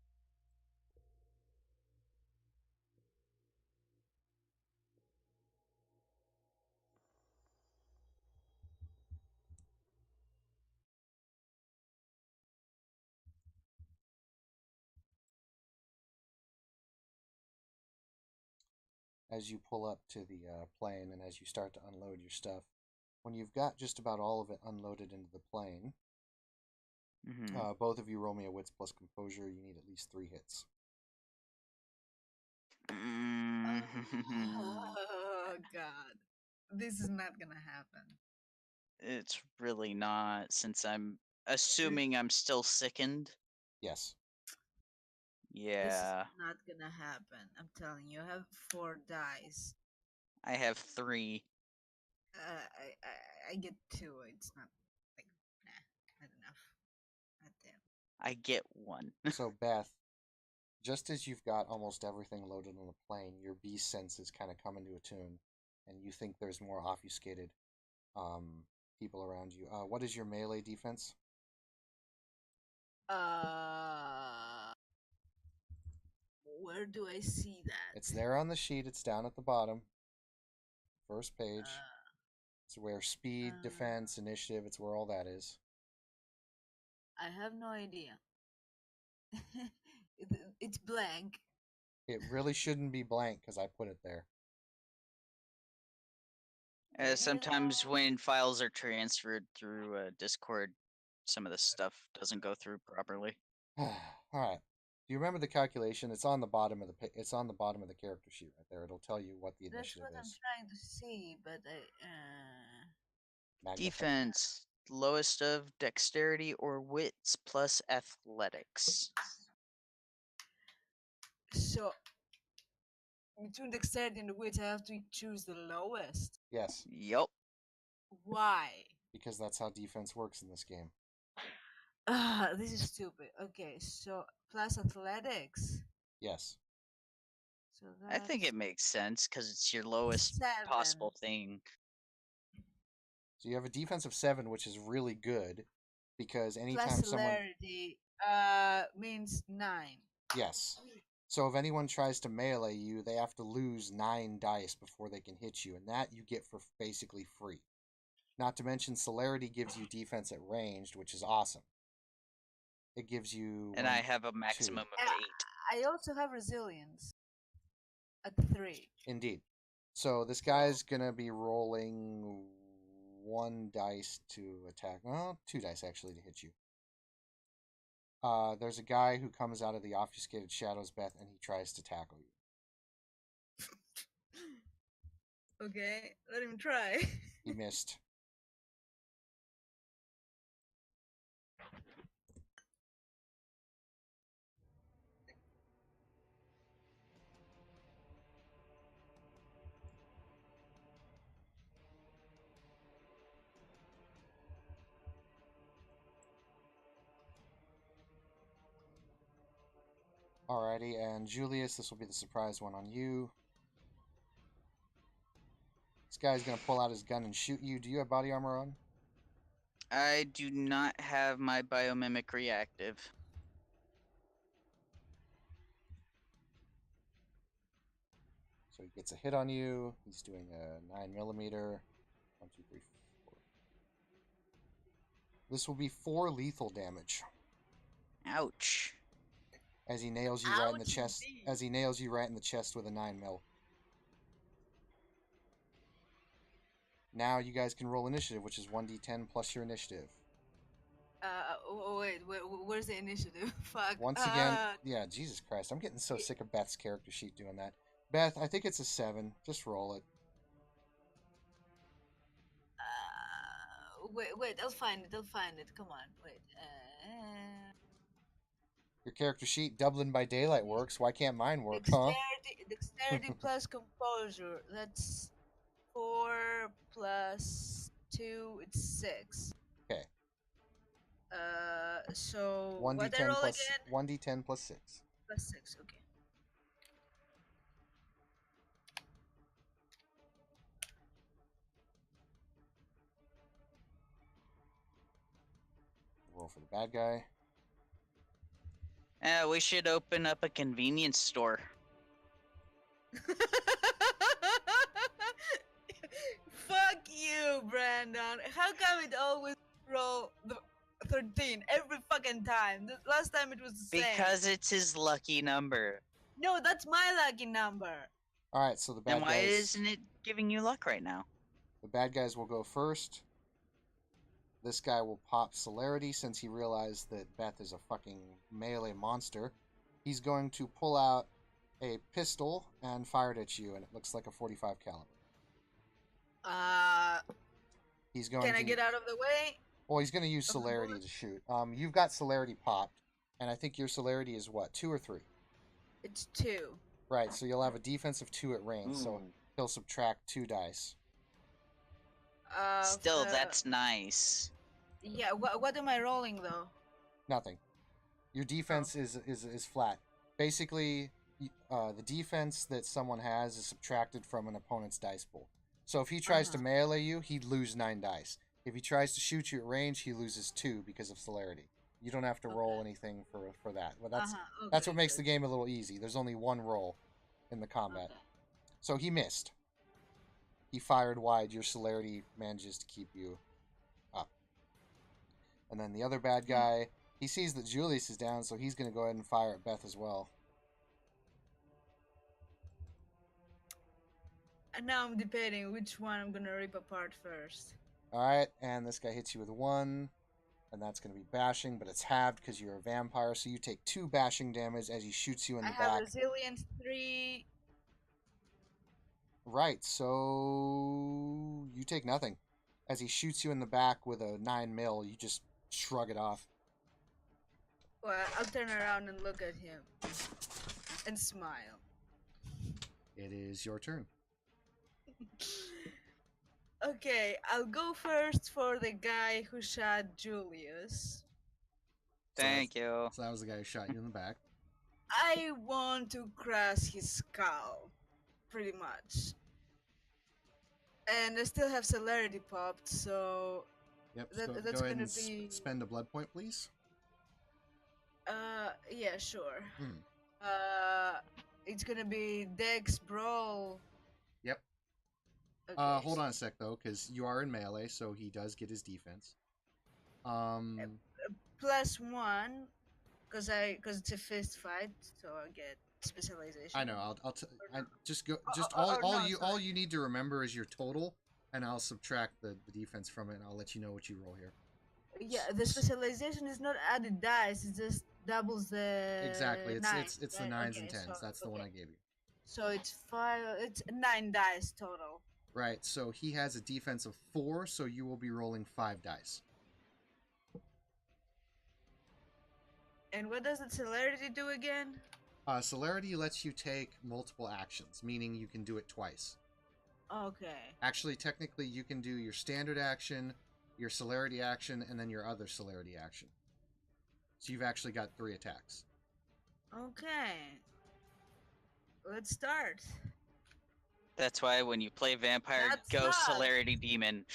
[SPEAKER 1] As you pull up to the plane and as you start to unload your stuff, when you've got just about all of it unloaded into the plane, both of you roll me a wits plus composure. You need at least 3 hits.
[SPEAKER 5] Oh god, this is not gonna happen.
[SPEAKER 4] It's really not, since I'm assuming I'm still sickened.
[SPEAKER 1] Yes.
[SPEAKER 4] Yeah.
[SPEAKER 5] This is not gonna happen. I'm telling you, I have 4 dice.
[SPEAKER 4] I have 3.
[SPEAKER 5] I get 2. It's not like not enough. Not damn.
[SPEAKER 4] I get 1.
[SPEAKER 1] So, Beth, just as you've got almost everything loaded on the plane, your beast sense is kind of coming to a tune, and you think there's more obfuscated people around you. What is your melee defense?
[SPEAKER 5] Where do I see that?
[SPEAKER 1] It's there on the sheet. It's down at the bottom, first page.
[SPEAKER 5] Uh,
[SPEAKER 1] It's where speed, defense, initiative. It's where all that is.
[SPEAKER 5] I have no idea. It's blank.
[SPEAKER 1] It really shouldn't be blank because I put it there.
[SPEAKER 4] Sometimes when files are transferred through Discord, some of the stuff doesn't go through properly.
[SPEAKER 1] All right. Do you remember the calculation? It's on the bottom of the it's on the bottom of the character sheet right there. It'll tell you what the
[SPEAKER 5] That's
[SPEAKER 1] initiative
[SPEAKER 5] what I'm
[SPEAKER 1] is.
[SPEAKER 5] trying to see, but
[SPEAKER 1] Magnify.
[SPEAKER 4] Defense, lowest of dexterity or wits plus athletics.
[SPEAKER 5] So between dexterity and wit, I have to choose the lowest.
[SPEAKER 1] Yes.
[SPEAKER 4] Yup.
[SPEAKER 5] Why?
[SPEAKER 1] Because that's how defense works in this game.
[SPEAKER 5] This is stupid. Okay, so plus athletics.
[SPEAKER 1] Yes.
[SPEAKER 5] So
[SPEAKER 4] I think it makes sense because it's your lowest
[SPEAKER 5] 7.
[SPEAKER 4] possible thing.
[SPEAKER 1] So you have a defense of 7, which is really good, because anytime
[SPEAKER 5] Plus
[SPEAKER 1] someone
[SPEAKER 5] celerity means 9.
[SPEAKER 1] yes. So if anyone tries to melee you, they have to lose 9 dice before they can hit you, and that you get for basically free. Not to mention celerity gives you defense at ranged, which is awesome. It gives you
[SPEAKER 4] And I have a maximum of 8.
[SPEAKER 5] I also have resilience at 3.
[SPEAKER 1] Indeed. So this guy's gonna be rolling 1 dice to attack. Well, 2 dice actually to hit you. There's a guy who comes out of the obfuscated shadows, Beth, and he tries to tackle you.
[SPEAKER 5] Okay, let him try.
[SPEAKER 1] He missed. Alrighty, and Julius, this will be the surprise one on you. This guy's gonna pull out his gun and shoot you. Do you have body armor on?
[SPEAKER 4] I do not have my biomimicry active.
[SPEAKER 1] So he gets a hit on you. He's doing a 9mm. 1, 2, 3, 4. This will be 4 lethal damage.
[SPEAKER 4] Ouch.
[SPEAKER 1] As he nails you right in the chest. As he nails you right in the chest with a 9mm. Now you guys can roll initiative, which is 1d10 plus your initiative.
[SPEAKER 5] Wait, where's the initiative? Fuck.
[SPEAKER 1] Once again, yeah, Jesus Christ. I'm getting so sick of Beth's character sheet doing that. Beth, I think it's a 7. Just roll it.
[SPEAKER 5] Wait, I'll find it. Come on, wait.
[SPEAKER 1] Your character sheet, Dublin by Daylight works. Why can't mine work, huh?
[SPEAKER 5] Dexterity plus composure. That's 4 plus 2. It's 6.
[SPEAKER 1] Okay.
[SPEAKER 5] So
[SPEAKER 1] 1d10
[SPEAKER 5] what I roll
[SPEAKER 1] plus
[SPEAKER 5] again?
[SPEAKER 1] 1d10 plus 6.
[SPEAKER 5] Plus 6. Okay.
[SPEAKER 1] Roll for the bad guy.
[SPEAKER 4] We should open up a convenience store.
[SPEAKER 5] Fuck you, Brandon. How come it always roll the 13 every fucking time? The last time it was the same.
[SPEAKER 4] Because it's his lucky number.
[SPEAKER 5] No, that's my lucky number.
[SPEAKER 1] Alright, so the bad
[SPEAKER 4] Then why
[SPEAKER 1] guys...
[SPEAKER 4] isn't it giving you luck right now?
[SPEAKER 1] The bad guys will go first. This guy will pop celerity since he realized that Beth is a fucking melee monster. He's going to pull out a pistol and fire it at you, and it looks like a 45 caliber. He's going
[SPEAKER 5] Can I get out of the way?
[SPEAKER 1] Well, he's going to use celerity to shoot. You've got celerity popped, and I think your celerity is what, 2 or 3?
[SPEAKER 5] It's 2.
[SPEAKER 1] Right, so you'll have a defense of 2 at range, so he'll subtract 2 dice.
[SPEAKER 4] Still, that's nice.
[SPEAKER 5] Yeah, what am I rolling, though?
[SPEAKER 1] Nothing. Your defense is flat. Basically, the defense that someone has is subtracted from an opponent's dice pool. So if he tries to
[SPEAKER 5] Uh-huh.
[SPEAKER 1] melee you, he'd lose 9 dice. If he tries to shoot you at range, he loses 2 because of celerity. You don't have to roll
[SPEAKER 5] Okay.
[SPEAKER 1] anything for that. Well,
[SPEAKER 5] Uh-huh.
[SPEAKER 1] that's
[SPEAKER 5] Okay,
[SPEAKER 1] what makes
[SPEAKER 5] good.
[SPEAKER 1] the game a little easy. There's only one roll in the combat.
[SPEAKER 5] Okay.
[SPEAKER 1] So he missed. He fired wide. Your celerity manages to keep you up. And then the other bad guy, he sees that Julius is down, so he's going to go ahead and fire at Beth as well.
[SPEAKER 5] And now I'm debating which one I'm gonna rip apart first.
[SPEAKER 1] All right, and this guy hits you with 1, and that's going to be bashing, but it's halved because you're a vampire, so you take 2 bashing damage as he shoots you in
[SPEAKER 5] I
[SPEAKER 1] the
[SPEAKER 5] have
[SPEAKER 1] back.
[SPEAKER 5] resilience 3.
[SPEAKER 1] Right, so you take nothing. As he shoots you in the back with a 9 mil, you just shrug it off.
[SPEAKER 5] Well, I'll turn around and look at him and smile.
[SPEAKER 1] It is your turn.
[SPEAKER 5] Okay, I'll go first for the guy who shot Julius.
[SPEAKER 4] Thank you.
[SPEAKER 1] So that was the guy who shot you in the back.
[SPEAKER 5] I want to crush his skull, pretty much. And I still have celerity popped, so
[SPEAKER 1] Yep,
[SPEAKER 5] that's
[SPEAKER 1] go ahead
[SPEAKER 5] gonna
[SPEAKER 1] and
[SPEAKER 5] be.
[SPEAKER 1] spend a blood point, please.
[SPEAKER 5] Yeah, sure.
[SPEAKER 1] Hmm.
[SPEAKER 5] It's gonna be Dex Brawl.
[SPEAKER 1] Yep.
[SPEAKER 5] Okay,
[SPEAKER 1] Hold on a sec though, because you are in melee, so he does get his defense.
[SPEAKER 5] +1, because it's a fist fight, so I get specialization.
[SPEAKER 1] I know. I just go. Just
[SPEAKER 5] no,
[SPEAKER 1] all you need to remember is your total, and I'll subtract the defense from it, and I'll let you know what you roll here.
[SPEAKER 5] Yeah, the specialization is not added dice; it just doubles the.
[SPEAKER 1] Exactly. It's
[SPEAKER 5] nines,
[SPEAKER 1] it's
[SPEAKER 5] right?
[SPEAKER 1] the 9s
[SPEAKER 5] Okay,
[SPEAKER 1] and 10s.
[SPEAKER 5] so,
[SPEAKER 1] That's the one I gave you.
[SPEAKER 5] So it's 5. It's 9 dice total.
[SPEAKER 1] Right. So he has a defense of 4, so you will be rolling 5 dice.
[SPEAKER 5] And what does the celerity do again?
[SPEAKER 1] Celerity lets you take multiple actions, meaning you can do it twice.
[SPEAKER 5] Okay.
[SPEAKER 1] Actually, technically, you can do your standard action, your celerity action, and then your other celerity action. So you've actually got 3 attacks.
[SPEAKER 5] Okay. Let's start.
[SPEAKER 4] That's why when you play vampire,
[SPEAKER 5] That's
[SPEAKER 4] go
[SPEAKER 5] not.
[SPEAKER 4] celerity demon.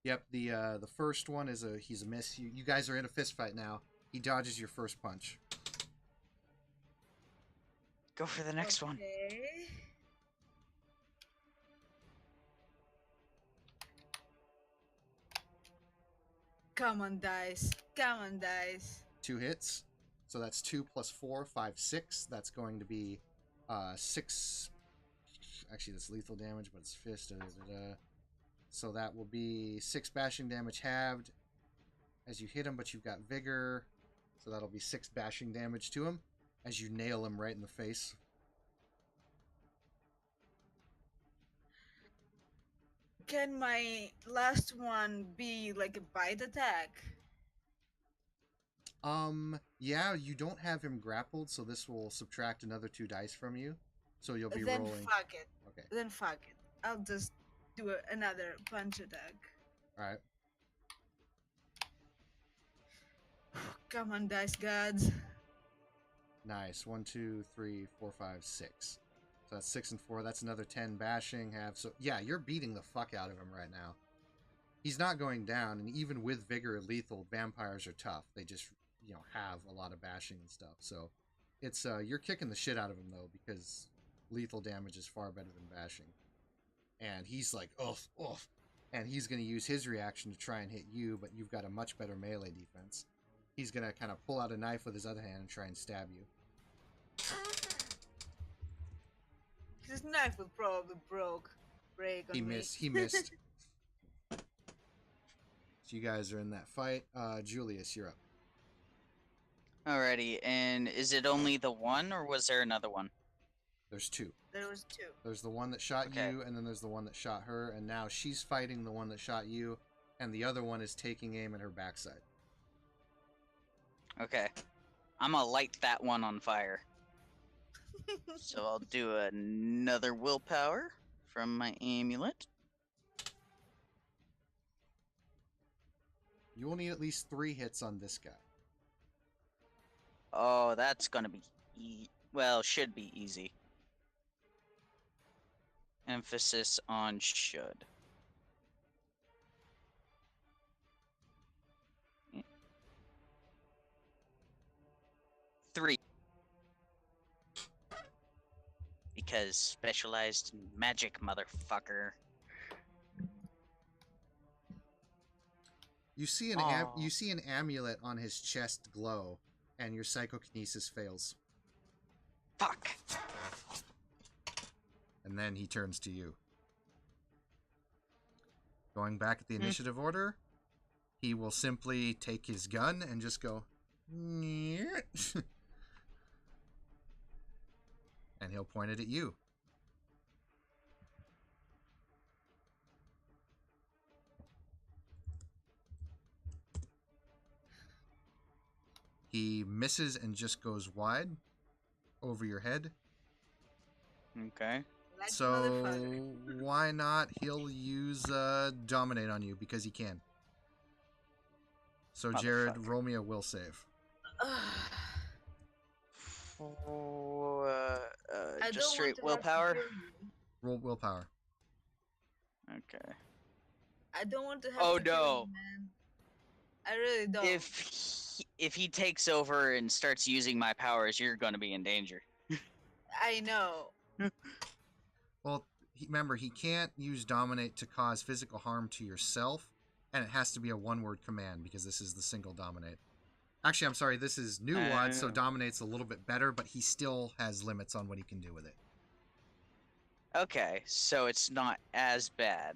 [SPEAKER 1] Yep, the first one is he's a miss. You guys are in a fist fight now. He dodges your first punch.
[SPEAKER 4] Go for the next one.
[SPEAKER 5] Okay. Come on, dice. Come on, dice.
[SPEAKER 1] 2 hits. So that's 2 plus 4, 5, 6. That's going to be 6. Actually, that's lethal damage, but it's fist. So that will be 6 bashing damage halved as you hit him, but you've got vigor. So that'll be 6 bashing damage to him as you nail him right in the face.
[SPEAKER 5] Can my last one be like a bite attack?
[SPEAKER 1] Yeah, you don't have him grappled, so this will subtract another 2 dice from you. So you'll be
[SPEAKER 5] Then
[SPEAKER 1] rolling.
[SPEAKER 5] fuck it.
[SPEAKER 1] Okay.
[SPEAKER 5] Then fuck it. I'll just do another punch attack.
[SPEAKER 1] Alright.
[SPEAKER 5] Come on, dice gods.
[SPEAKER 1] Nice. 1, 2, 3, 4, 5, 6. So that's 6 and 4. That's another 10 bashing. So yeah, you're beating the fuck out of him right now. He's not going down, and even with vigor and lethal, vampires are tough. They just, have a lot of bashing and stuff. So it's you're kicking the shit out of him though, because lethal damage is far better than bashing. And he's like, oof, oof. And he's going to use his reaction to try and hit you, but you've got a much better melee defense. He's going to kind of pull out a knife with his other hand and try and stab you.
[SPEAKER 5] His knife will probably break on
[SPEAKER 1] He
[SPEAKER 5] me.
[SPEAKER 1] missed. He missed. So you guys are in that fight. Julius, you're up.
[SPEAKER 4] Alrighty, and is it only the one, or was there another one?
[SPEAKER 1] There's 2.
[SPEAKER 5] There was 2.
[SPEAKER 1] There's the one that shot
[SPEAKER 4] Okay.
[SPEAKER 1] you, and then there's the one that shot her, and now she's fighting the one that shot you, and the other one is taking aim at her backside.
[SPEAKER 4] Okay. I'm gonna light that one on fire. So I'll do another willpower from my amulet.
[SPEAKER 1] You will need at least 3 hits on this guy.
[SPEAKER 4] Oh, that's gonna be should be easy. Emphasis on should. Three. Because specialized in magic, motherfucker.
[SPEAKER 1] You see you see an amulet on his chest glow, and your psychokinesis fails.
[SPEAKER 4] Fuck.
[SPEAKER 1] And then he turns to you. Going back at the initiative order, he will simply take his gun and just go, "Nyeh." And he'll point it at you. He misses and just goes wide over your head.
[SPEAKER 4] Okay.
[SPEAKER 5] Like
[SPEAKER 1] So
[SPEAKER 5] motherfucker.
[SPEAKER 1] why not? He'll use dominate on you because he can. So Jared,
[SPEAKER 4] Motherfucker.
[SPEAKER 1] roll me a will save.
[SPEAKER 5] I
[SPEAKER 4] Just
[SPEAKER 5] don't
[SPEAKER 4] straight
[SPEAKER 5] want to
[SPEAKER 4] willpower.
[SPEAKER 5] Have to kill you.
[SPEAKER 1] Roll willpower.
[SPEAKER 4] Okay.
[SPEAKER 5] I don't want to have
[SPEAKER 4] Oh,
[SPEAKER 5] to kill
[SPEAKER 4] no.
[SPEAKER 5] you, man. I really don't.
[SPEAKER 4] If he takes over and starts using my powers, you're going to be in danger.
[SPEAKER 5] I know.
[SPEAKER 1] Well, remember, he can't use dominate to cause physical harm to yourself, and it has to be a one-word command because this is the single dominate. Actually, I'm sorry, this is new WAD, so dominate's a little bit better, but he still has limits on what he can do with it.
[SPEAKER 4] Okay, so it's not as bad.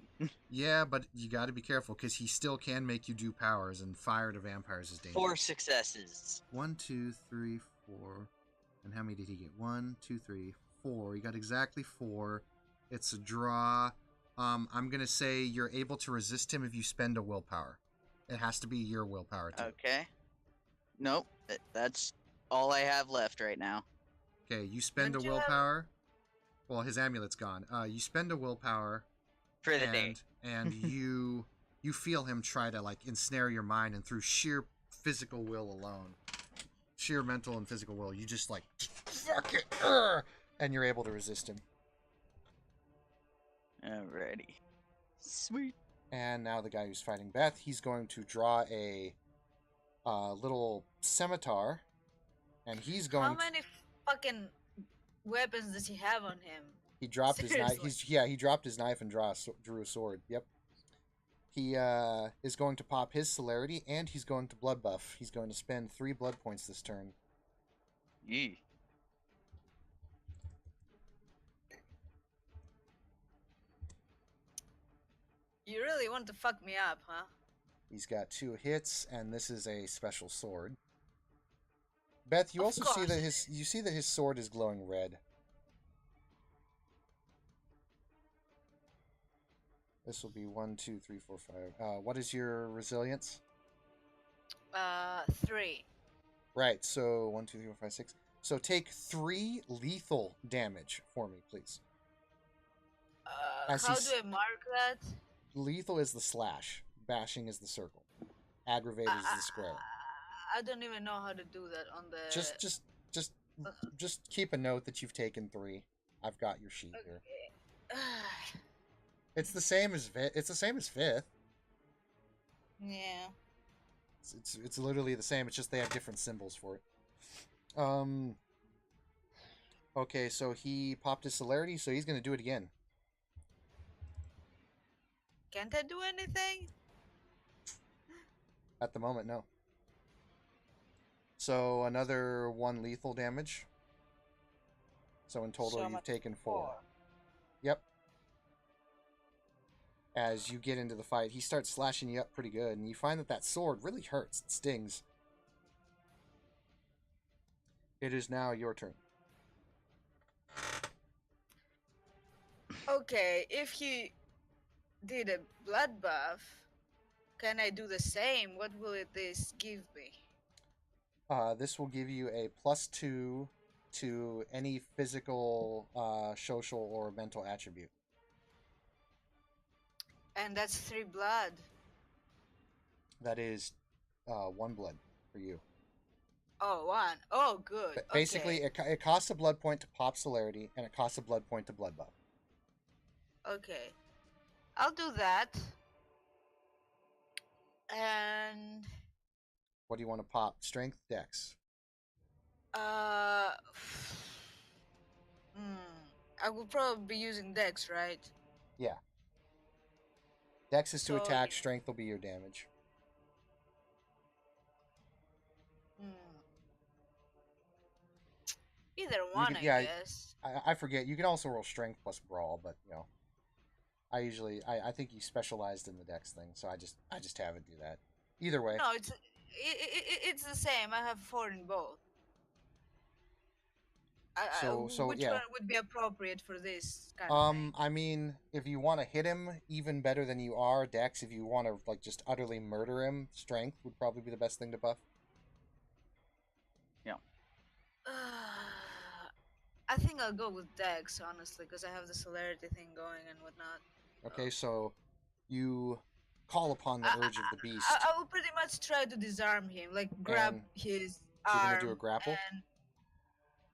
[SPEAKER 1] Yeah, but you got to be careful because he still can make you do powers, and fire to vampires is dangerous.
[SPEAKER 4] 4 successes.
[SPEAKER 1] 1, 2, 3, 4. And how many did he get? 1, 2, 3, 4. He got exactly 4. It's a draw. I'm gonna say you're able to resist him if you spend a willpower. It has to be your willpower too.
[SPEAKER 4] Okay. Nope, that's all I have left right now.
[SPEAKER 1] Okay, you spend
[SPEAKER 5] Don't
[SPEAKER 1] a
[SPEAKER 5] you have-
[SPEAKER 1] willpower. Well, his amulet's gone. You spend a willpower
[SPEAKER 4] For the day.
[SPEAKER 1] and you feel him try to like ensnare your mind, and through sheer physical will alone, sheer mental and physical will, you just like fuck it, and you're able to resist him.
[SPEAKER 4] Alrighty. Sweet.
[SPEAKER 1] And now the guy who's fighting Beth, he's going to draw a little scimitar, and he's going.
[SPEAKER 5] How many fucking weapons does he have on him?
[SPEAKER 1] He dropped his knife.
[SPEAKER 5] Seriously.
[SPEAKER 1] He dropped his knife and drew a sword. Yep. He is going to pop his celerity, and he's going to blood buff. He's going to spend 3 blood points this turn.
[SPEAKER 4] Yee.
[SPEAKER 5] You really want to fuck me up, huh?
[SPEAKER 1] He's got 2 hits, and this is a special sword. Beth, you
[SPEAKER 5] Of
[SPEAKER 1] also see that
[SPEAKER 5] course.
[SPEAKER 1] his sword is glowing red. This will be 1, 2, 3, 4, 5. What is your resilience?
[SPEAKER 5] 3.
[SPEAKER 1] Right. So 1, 2, 3, 4, 5, 6. So take 3 lethal damage for me, please. As
[SPEAKER 5] How
[SPEAKER 1] he's-
[SPEAKER 5] do I mark that?
[SPEAKER 1] Lethal is the slash. Bashing is the circle. Aggravate is the square.
[SPEAKER 5] I don't even know how to do that on the.
[SPEAKER 1] Just keep a note that you've taken 3. I've got your sheet here. It's the same as fifth.
[SPEAKER 5] Yeah.
[SPEAKER 1] It's literally the same. It's just they have different symbols for it. Okay, so he popped his celerity, so he's gonna do it again.
[SPEAKER 5] Can't I do anything?
[SPEAKER 1] At the moment, no. So another 1 lethal damage. So in total,
[SPEAKER 5] So
[SPEAKER 1] you've
[SPEAKER 5] much
[SPEAKER 1] taken 4. Yep. As you get into the fight, he starts slashing you up pretty good, and you find that sword really hurts. It stings. It is now your turn.
[SPEAKER 5] Okay, if he did a blood buff, can I do the same? What will this give me?
[SPEAKER 1] This will give you a +2 to any physical, social, or mental attribute.
[SPEAKER 5] And that's 3 blood.
[SPEAKER 1] That is 1 blood for you.
[SPEAKER 5] Oh, 1. Oh, good.
[SPEAKER 1] Basically,
[SPEAKER 5] okay.
[SPEAKER 1] it costs a blood point to pop celerity, and it costs a blood point to blood buff.
[SPEAKER 5] Okay. I'll do that. And
[SPEAKER 1] What do you want to pop? Strength, dex.
[SPEAKER 5] uh I will probably be using Dex, right?
[SPEAKER 1] Yeah. Dex is to
[SPEAKER 5] So
[SPEAKER 1] attack. Strength will be your damage.
[SPEAKER 5] hmm, either
[SPEAKER 1] You
[SPEAKER 5] one,
[SPEAKER 1] can,
[SPEAKER 5] I
[SPEAKER 1] yeah.
[SPEAKER 5] guess.
[SPEAKER 1] I forget. You can also roll strength plus brawl, but I think you specialized in the dex thing, so I just have it do that. Either way.
[SPEAKER 5] No, it's the same. I have 4 in both.
[SPEAKER 1] So
[SPEAKER 5] Which
[SPEAKER 1] yeah.
[SPEAKER 5] one would be appropriate for this kind of thing?
[SPEAKER 1] I mean, if you want to hit him even better than you are, dex. If you want to like just utterly murder him, strength would probably be the best thing to buff.
[SPEAKER 4] Yeah.
[SPEAKER 5] I think I'll go with Dex, honestly, because I have the celerity thing going and whatnot.
[SPEAKER 1] Okay, so you call upon the urge of the beast,
[SPEAKER 5] I will pretty much try to disarm him, like grab
[SPEAKER 1] and
[SPEAKER 5] his
[SPEAKER 1] you're gonna
[SPEAKER 5] arm
[SPEAKER 1] do a grapple.
[SPEAKER 5] and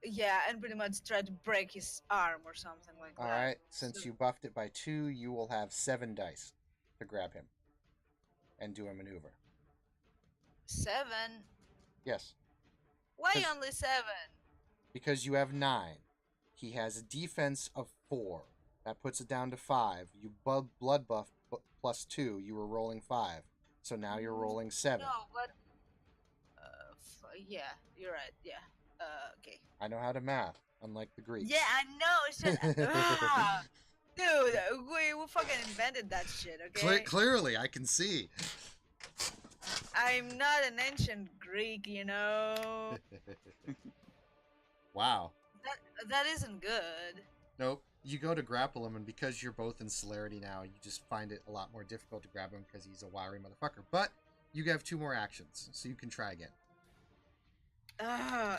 [SPEAKER 5] yeah, and pretty much try to break his arm or something like
[SPEAKER 1] All
[SPEAKER 5] that.
[SPEAKER 1] right, since you buffed it by 2, you will have 7 dice to grab him and do a maneuver.
[SPEAKER 5] 7?
[SPEAKER 1] Yes,
[SPEAKER 5] Why only 7?
[SPEAKER 1] because you have 9. He has a defense of 4. That puts it down to 5. You blood buff plus 2. You were rolling 5, so now you're rolling 7.
[SPEAKER 5] No, but yeah, you're right. Yeah. Okay.
[SPEAKER 1] I know how to math, unlike the Greeks.
[SPEAKER 5] Yeah, I know. Dude, we fucking invented that shit. Okay.
[SPEAKER 1] Clearly, I can see.
[SPEAKER 5] I'm not an ancient Greek, you know.
[SPEAKER 1] Wow.
[SPEAKER 5] That isn't good.
[SPEAKER 1] Nope. You go to grapple him, and because you're both in celerity now, you just find it a lot more difficult to grab him because he's a wiry motherfucker. But you have 2 more actions, so you can try again.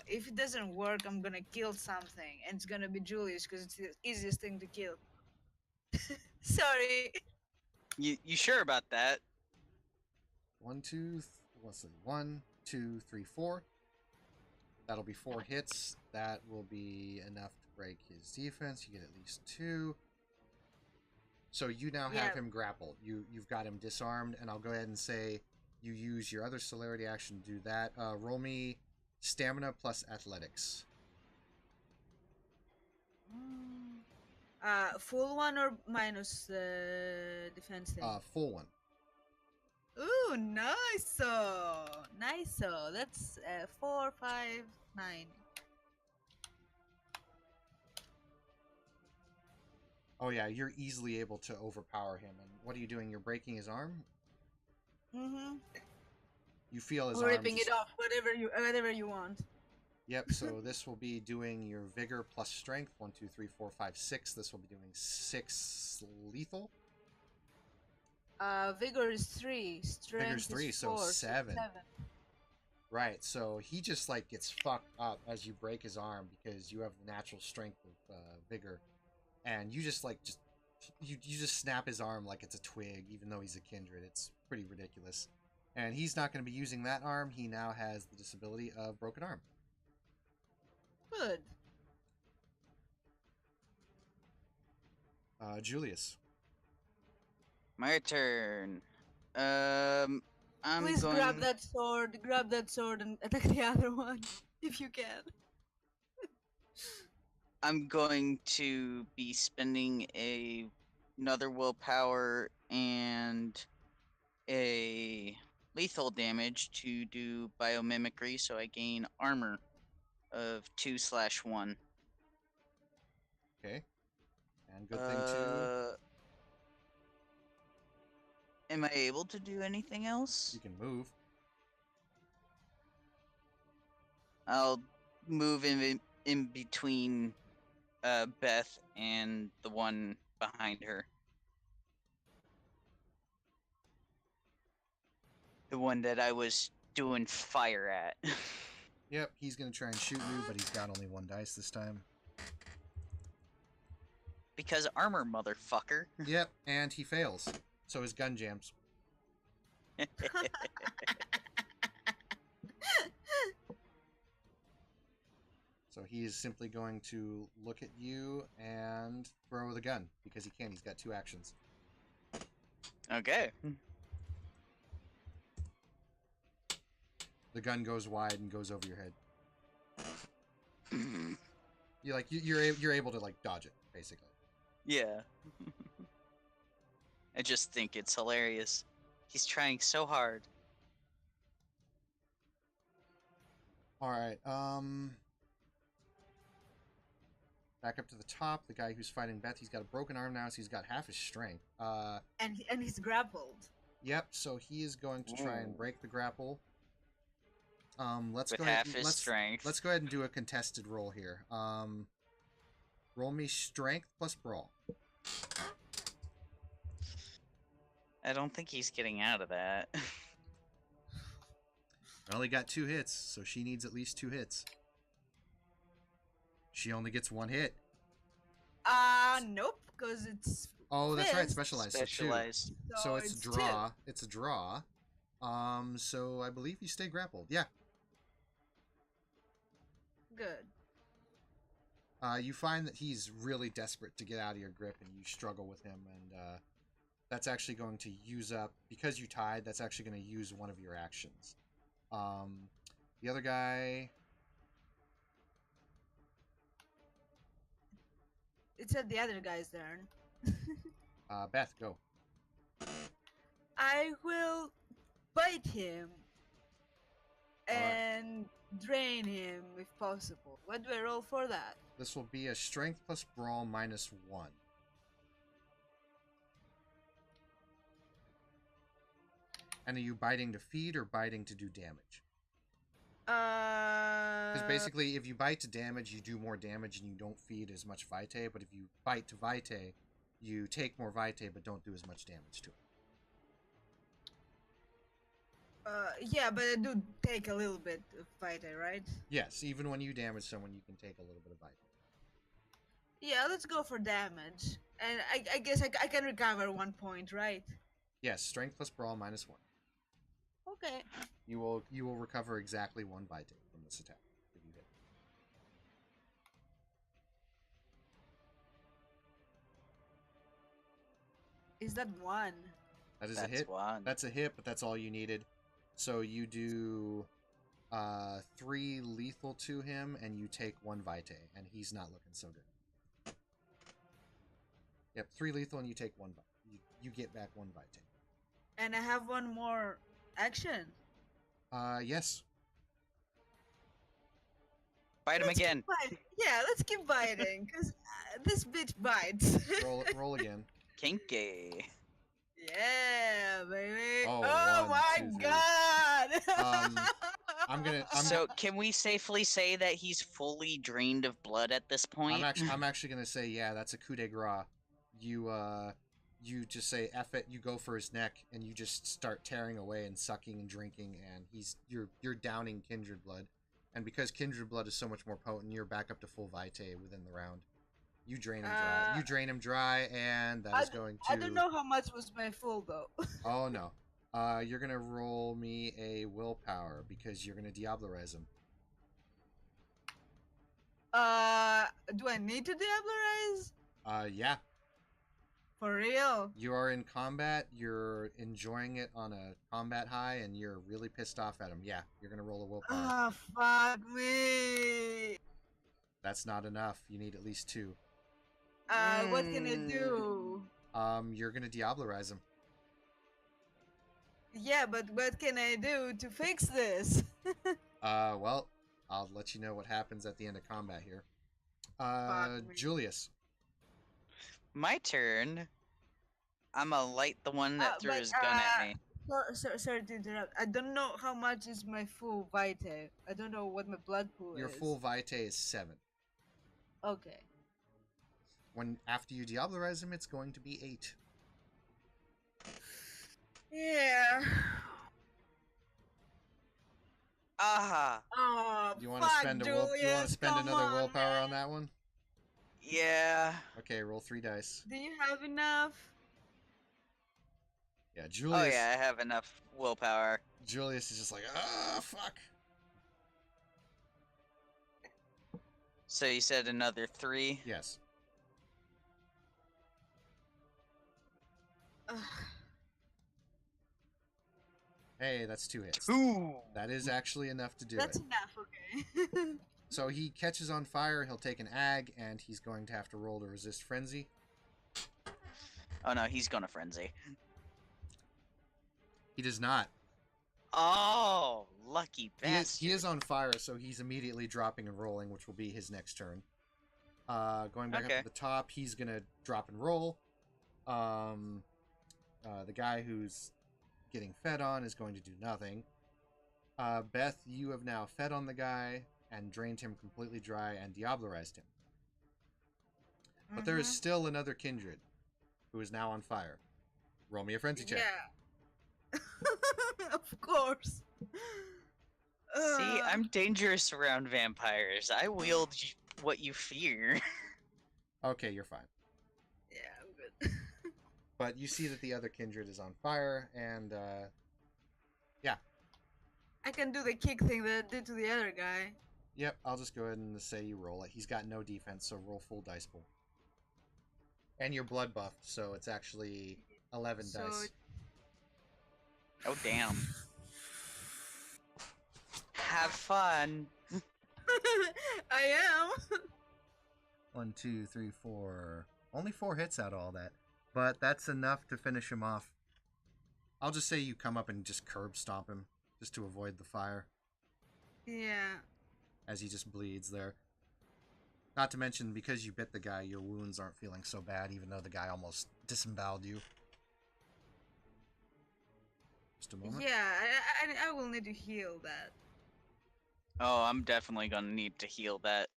[SPEAKER 5] If it doesn't work, I'm gonna kill something, and it's gonna be Julius because it's the easiest thing to kill. Sorry.
[SPEAKER 4] You sure about that?
[SPEAKER 1] 1, 2, let's see. 1, 2, 3, 4. That'll be 4 hits. That will be enough to break his defense. You get at least 2. So you now have him grappled. You've got him disarmed, and I'll go ahead and say you use your other celerity action to do that. Roll me stamina plus athletics.
[SPEAKER 5] Full one or minus defense thing?
[SPEAKER 1] Full one.
[SPEAKER 5] Ooh, nice. Nice. That's 4, 5, 9.
[SPEAKER 1] Oh yeah, you're easily able to overpower him. And what are you doing? You're breaking his arm?
[SPEAKER 5] Mm-hmm.
[SPEAKER 1] You feel his
[SPEAKER 5] Or
[SPEAKER 1] arm
[SPEAKER 5] ripping it off, whatever you want.
[SPEAKER 1] Yep, so this will be doing your vigor plus strength. 1, 2, 3, 4, 5, 6. This will be doing 6 lethal.
[SPEAKER 5] Vigor is 3. Strength
[SPEAKER 1] Vigor's 3,
[SPEAKER 5] is
[SPEAKER 1] so
[SPEAKER 5] 4,
[SPEAKER 1] 7.
[SPEAKER 5] 7.
[SPEAKER 1] Right, so he just like gets fucked up as you break his arm because you have the natural strength of vigor, and you just you just snap his arm like it's a twig, even though he's a kindred. It's pretty ridiculous, and he's not going to be using that arm. He now has the disability of broken arm.
[SPEAKER 5] Good.
[SPEAKER 1] Julius.
[SPEAKER 4] My turn.
[SPEAKER 5] Please grab that sword and attack the other one, if you can.
[SPEAKER 4] I'm going to be spending another willpower and a lethal damage to do biomimicry, so I gain armor of 2/1.
[SPEAKER 1] Okay. And good thing too.
[SPEAKER 4] Am I able to do anything else?
[SPEAKER 1] You can move.
[SPEAKER 4] I'll move in between Beth and the one behind her. The one that I was doing fire at.
[SPEAKER 1] Yep, he's going to try and shoot you, but he's got only 1 dice this time.
[SPEAKER 4] Because armor, motherfucker.
[SPEAKER 1] Yep, and he fails. So his gun jams. So he is simply going to look at you and throw the gun because he can. He's got 2 actions.
[SPEAKER 4] Okay.
[SPEAKER 1] The gun goes wide and goes over your head. You're able to like dodge it basically.
[SPEAKER 4] Yeah. I just think it's hilarious. He's trying so hard.
[SPEAKER 1] All right. Back up to the top. The guy who's fighting Beth, he's got a broken arm now, so he's got half his strength.
[SPEAKER 5] And he's grappled.
[SPEAKER 1] Yep. So he is going to try and break the grapple. Let's
[SPEAKER 4] With
[SPEAKER 1] go ahead.
[SPEAKER 4] half his strength.
[SPEAKER 1] Let's go ahead and do a contested roll here. Roll me strength plus brawl.
[SPEAKER 4] I don't think he's getting out of that.
[SPEAKER 1] I only got 2 hits, so she needs at least 2 hits. She only gets 1 hit.
[SPEAKER 5] Nope, because it's.
[SPEAKER 1] Oh, that's right,
[SPEAKER 5] fist.
[SPEAKER 1] specialized.
[SPEAKER 4] Specialized.
[SPEAKER 1] So it's a draw. 2. It's a draw. So I believe you stay grappled. Yeah.
[SPEAKER 5] Good.
[SPEAKER 1] You find that he's really desperate to get out of your grip, and you struggle with him, and that's actually going to use up, because you tied, that's actually going to use one of your actions. The other guy...
[SPEAKER 5] It said the other guy's turn.
[SPEAKER 1] Beth, go.
[SPEAKER 5] I will bite him
[SPEAKER 1] Alright.
[SPEAKER 5] and drain him if possible. What do I roll for that?
[SPEAKER 1] This will be a strength plus brawl minus 1. And are you biting to feed or biting to do damage? Because basically, if you bite to damage, you do more damage and you don't feed as much vitae. But if you bite to vitae, you take more vitae but don't do as much damage to it.
[SPEAKER 5] Yeah, but I do take a little bit of vitae, right?
[SPEAKER 1] Yes, even when you damage someone, you can take a little bit of vitae.
[SPEAKER 5] Yeah, let's go for damage. And I guess I can recover 1 point, right?
[SPEAKER 1] Yes, strength plus brawl minus 1.
[SPEAKER 5] Okay.
[SPEAKER 1] You will recover exactly 1 vitae from this attack if you hit.
[SPEAKER 5] Is that 1?
[SPEAKER 1] That is
[SPEAKER 4] That's
[SPEAKER 1] a hit.
[SPEAKER 4] 1.
[SPEAKER 1] That's a hit, but that's all you needed. So you do 3 lethal to him, and you take 1 vitae, and he's not looking so good. Yep, 3 lethal, and you take 1 vitae. You get back 1 vitae.
[SPEAKER 5] And I have 1 more action.
[SPEAKER 1] Yes.
[SPEAKER 4] Bite him
[SPEAKER 5] Let's
[SPEAKER 4] again.
[SPEAKER 5] Yeah, let's keep biting, because this bitch bites.
[SPEAKER 1] Roll again.
[SPEAKER 4] Kinky.
[SPEAKER 5] Yeah, baby.
[SPEAKER 1] Oh,
[SPEAKER 5] Oh
[SPEAKER 1] 1,
[SPEAKER 5] my
[SPEAKER 1] 2, 3.
[SPEAKER 5] god.
[SPEAKER 4] So can we safely say that he's fully drained of blood at this point?
[SPEAKER 1] I'm actually gonna say, yeah, that's a coup de grace. You just say F it, you go for his neck, and you just start tearing away and sucking and drinking, and you're downing kindred blood. And because kindred blood is so much more potent, you're back up to full vitae within the round. You drain him dry. You drain him dry, and that is going to...
[SPEAKER 5] I don't know how much was my full, though.
[SPEAKER 1] Oh, no. You're going to roll me a willpower, because you're going to Diablerize him.
[SPEAKER 5] Do I need to Diablerize?
[SPEAKER 1] Yeah.
[SPEAKER 5] For real?
[SPEAKER 1] You are in combat, you're enjoying it on a combat high, and you're really pissed off at him. Yeah, you're going to roll a willpower.
[SPEAKER 5] Ah, fuck me.
[SPEAKER 1] That's not enough. You need at least 2.
[SPEAKER 5] What can I do?
[SPEAKER 1] You're going to Diablerize him.
[SPEAKER 5] Yeah, but what can I do to fix this?
[SPEAKER 1] Well, I'll let you know what happens at the end of combat here. Julius.
[SPEAKER 4] My turn. I'm gonna light the one that threw
[SPEAKER 5] but,
[SPEAKER 4] his gun at me.
[SPEAKER 5] Sorry to interrupt. I don't know how much is my full vitae. I don't know what my blood pool
[SPEAKER 1] Your
[SPEAKER 5] is.
[SPEAKER 1] full vitae is 7.
[SPEAKER 5] Okay.
[SPEAKER 1] After you Diablerize him, it's going to be 8.
[SPEAKER 5] Yeah.
[SPEAKER 4] Aha.
[SPEAKER 5] Oh,
[SPEAKER 1] Do you want to spend another willpower on that one?
[SPEAKER 4] Yeah.
[SPEAKER 1] Okay, roll 3 dice.
[SPEAKER 5] Do you have enough?
[SPEAKER 1] Yeah, Julius.
[SPEAKER 4] Oh yeah, I have enough willpower.
[SPEAKER 1] Julius is just like, fuck.
[SPEAKER 4] So you said another 3?
[SPEAKER 1] Yes. Hey, that's 2 hits.
[SPEAKER 4] 2!
[SPEAKER 1] That is actually enough to do
[SPEAKER 5] That's
[SPEAKER 1] it.
[SPEAKER 5] enough, okay.
[SPEAKER 1] So he catches on fire, he'll take an ag, and he's going to have to roll to resist frenzy.
[SPEAKER 4] Oh no, he's gonna frenzy.
[SPEAKER 1] He does not.
[SPEAKER 4] Oh, lucky bastard.
[SPEAKER 1] He is on fire, so he's immediately dropping and rolling, which will be his next turn. Going back up to the top, he's gonna drop and roll. The guy who's getting fed on is going to do nothing. Beth, you have now fed on the guy and drained him completely dry and diablerized him. But there is still another kindred who is now on fire. Roll me a frenzy check.
[SPEAKER 5] Yeah. Of course.
[SPEAKER 4] See, I'm dangerous around vampires. I wield what you fear.
[SPEAKER 1] Okay, you're fine.
[SPEAKER 5] Yeah, I'm good.
[SPEAKER 1] But you see that the other kindred is on fire, and yeah.
[SPEAKER 5] I can do the kick thing that I did to the other guy.
[SPEAKER 1] Yep, I'll just go ahead and say you roll it. He's got no defense, so roll full dice pool. And you're blood buffed, so it's actually 11 dice.
[SPEAKER 4] Oh, damn. Have fun.
[SPEAKER 5] I am.
[SPEAKER 1] 1, 2, 3, 4. Only 4 hits out of all that. But that's enough to finish him off. I'll just say you come up and just curb stomp him, just to avoid the fire.
[SPEAKER 5] Yeah.
[SPEAKER 1] As he just bleeds there. Not to mention, because you bit the guy, your wounds aren't feeling so bad, even though the guy almost disemboweled you. Just a moment.
[SPEAKER 5] Yeah, I will need to heal that.
[SPEAKER 4] Oh, I'm definitely gonna need to heal that.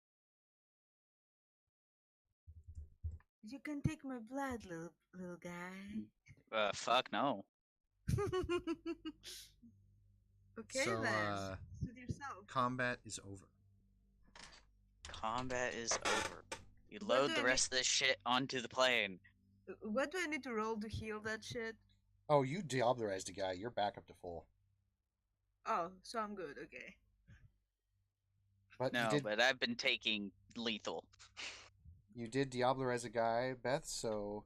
[SPEAKER 5] You can take my blood, little guy.
[SPEAKER 4] Fuck no.
[SPEAKER 5] Okay,
[SPEAKER 1] So,
[SPEAKER 5] then. With yourself.
[SPEAKER 1] combat is over.
[SPEAKER 4] Combat is over. You
[SPEAKER 5] What
[SPEAKER 4] load
[SPEAKER 5] do
[SPEAKER 4] the
[SPEAKER 5] I
[SPEAKER 4] rest of this shit onto the plane.
[SPEAKER 5] What do I need to roll to heal that shit?
[SPEAKER 1] Oh, you diablerized a guy. You're back up to full.
[SPEAKER 5] Oh, so I'm good, okay.
[SPEAKER 1] But
[SPEAKER 4] No, but I've been taking lethal.
[SPEAKER 1] You did diablerize a guy, Beth, so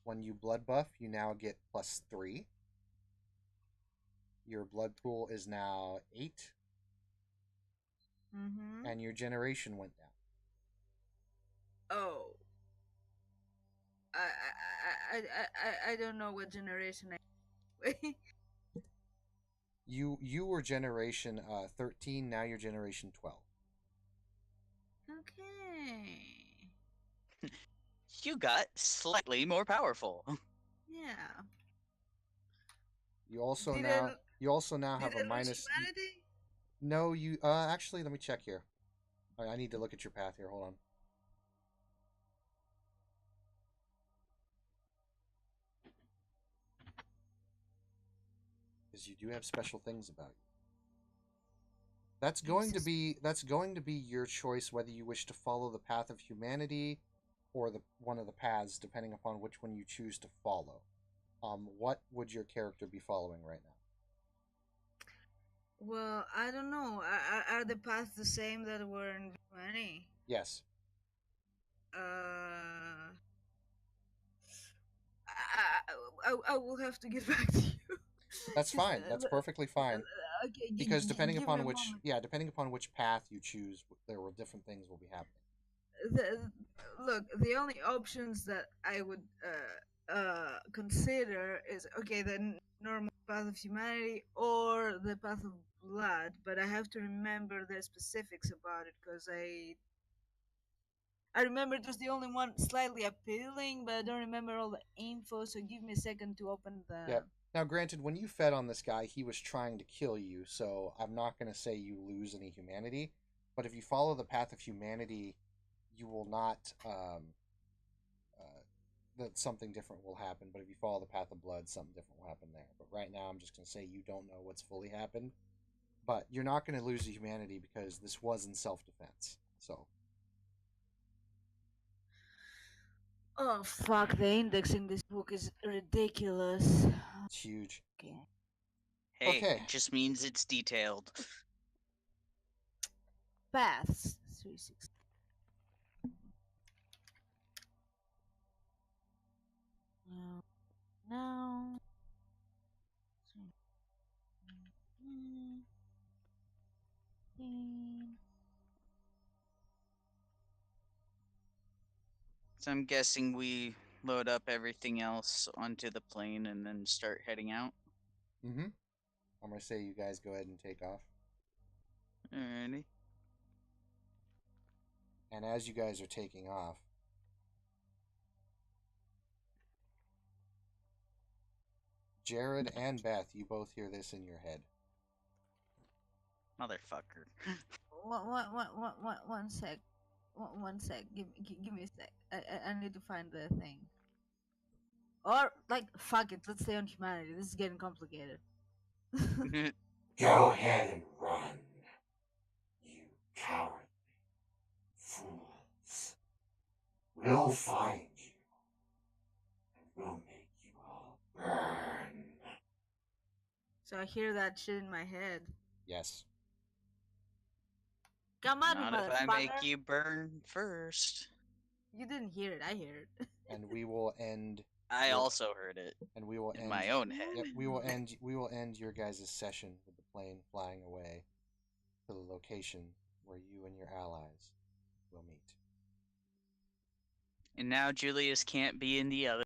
[SPEAKER 1] when you blood buff, you now get +3. Your blood pool is now 8.
[SPEAKER 5] Mm-hmm.
[SPEAKER 1] And your generation went down.
[SPEAKER 5] Oh. I don't know what generation I
[SPEAKER 1] You were generation 13, now you're generation 12.
[SPEAKER 5] Okay.
[SPEAKER 4] You got slightly more powerful.
[SPEAKER 5] Yeah.
[SPEAKER 1] You also now have a minus.
[SPEAKER 5] Humanity?
[SPEAKER 1] No, you actually let me check here. I need to look at your path here. Hold on. Because you do have special things about you. That's going to be your choice whether you wish to follow the path of humanity or one of the paths, depending upon which one you choose to follow. What would your character be following right now?
[SPEAKER 5] Well, I don't know. Are the paths the same that were in V20?
[SPEAKER 1] Yes.
[SPEAKER 5] I will have to get back to you.
[SPEAKER 1] That's fine. That's perfectly fine.
[SPEAKER 5] Okay,
[SPEAKER 1] because depending upon which path you choose, there will different things will be happening.
[SPEAKER 5] Look, the only options that I would consider is the normal path of humanity or the path of blood, but I have to remember the specifics about it because I remember it was the only one slightly appealing, but I don't remember all the info. So give me a second to open the.
[SPEAKER 1] Yeah. Now, granted, when you fed on this guy, he was trying to kill you, so I'm not going to say you lose any humanity. But if you follow the path of humanity, you will not. That something different will happen. But if you follow the path of blood, something different will happen there. But right now, I'm just going to say you don't know what's fully happened. But you're not going to lose the humanity because this was in self-defense. So.
[SPEAKER 5] Oh fuck! The index in this book is ridiculous.
[SPEAKER 1] It's huge.
[SPEAKER 5] Okay.
[SPEAKER 4] Hey,
[SPEAKER 1] okay.
[SPEAKER 4] It just means it's detailed.
[SPEAKER 5] Paths 360. No.
[SPEAKER 4] So I'm guessing we load up everything else onto the plane and then start heading out.
[SPEAKER 1] Mm-hmm. I'm gonna say you guys go ahead and take off.
[SPEAKER 4] Alrighty.
[SPEAKER 1] And as you guys are taking off, Jared and Beth, you both hear this in your head.
[SPEAKER 4] Motherfucker.
[SPEAKER 5] One sec. One sec. Give me a sec. I need to find the thing. Or like, fuck it. Let's stay on humanity. This is getting complicated.
[SPEAKER 7] Go ahead and run, you cowardly fools. We'll find you, and we'll make you all burn.
[SPEAKER 5] So I hear that shit in my head.
[SPEAKER 1] Yes.
[SPEAKER 5] Come on, you
[SPEAKER 4] Not if I
[SPEAKER 5] motherfucker.
[SPEAKER 4] make you burn first.
[SPEAKER 5] You didn't hear it. I hear it.
[SPEAKER 1] And we will end.
[SPEAKER 4] I also heard it
[SPEAKER 1] And we will
[SPEAKER 4] in
[SPEAKER 1] end
[SPEAKER 4] my own head.
[SPEAKER 1] Yep, we will end. We will end your guys' session with the plane flying away to the location where you and your allies will meet.
[SPEAKER 4] And now Julius can't be in the other.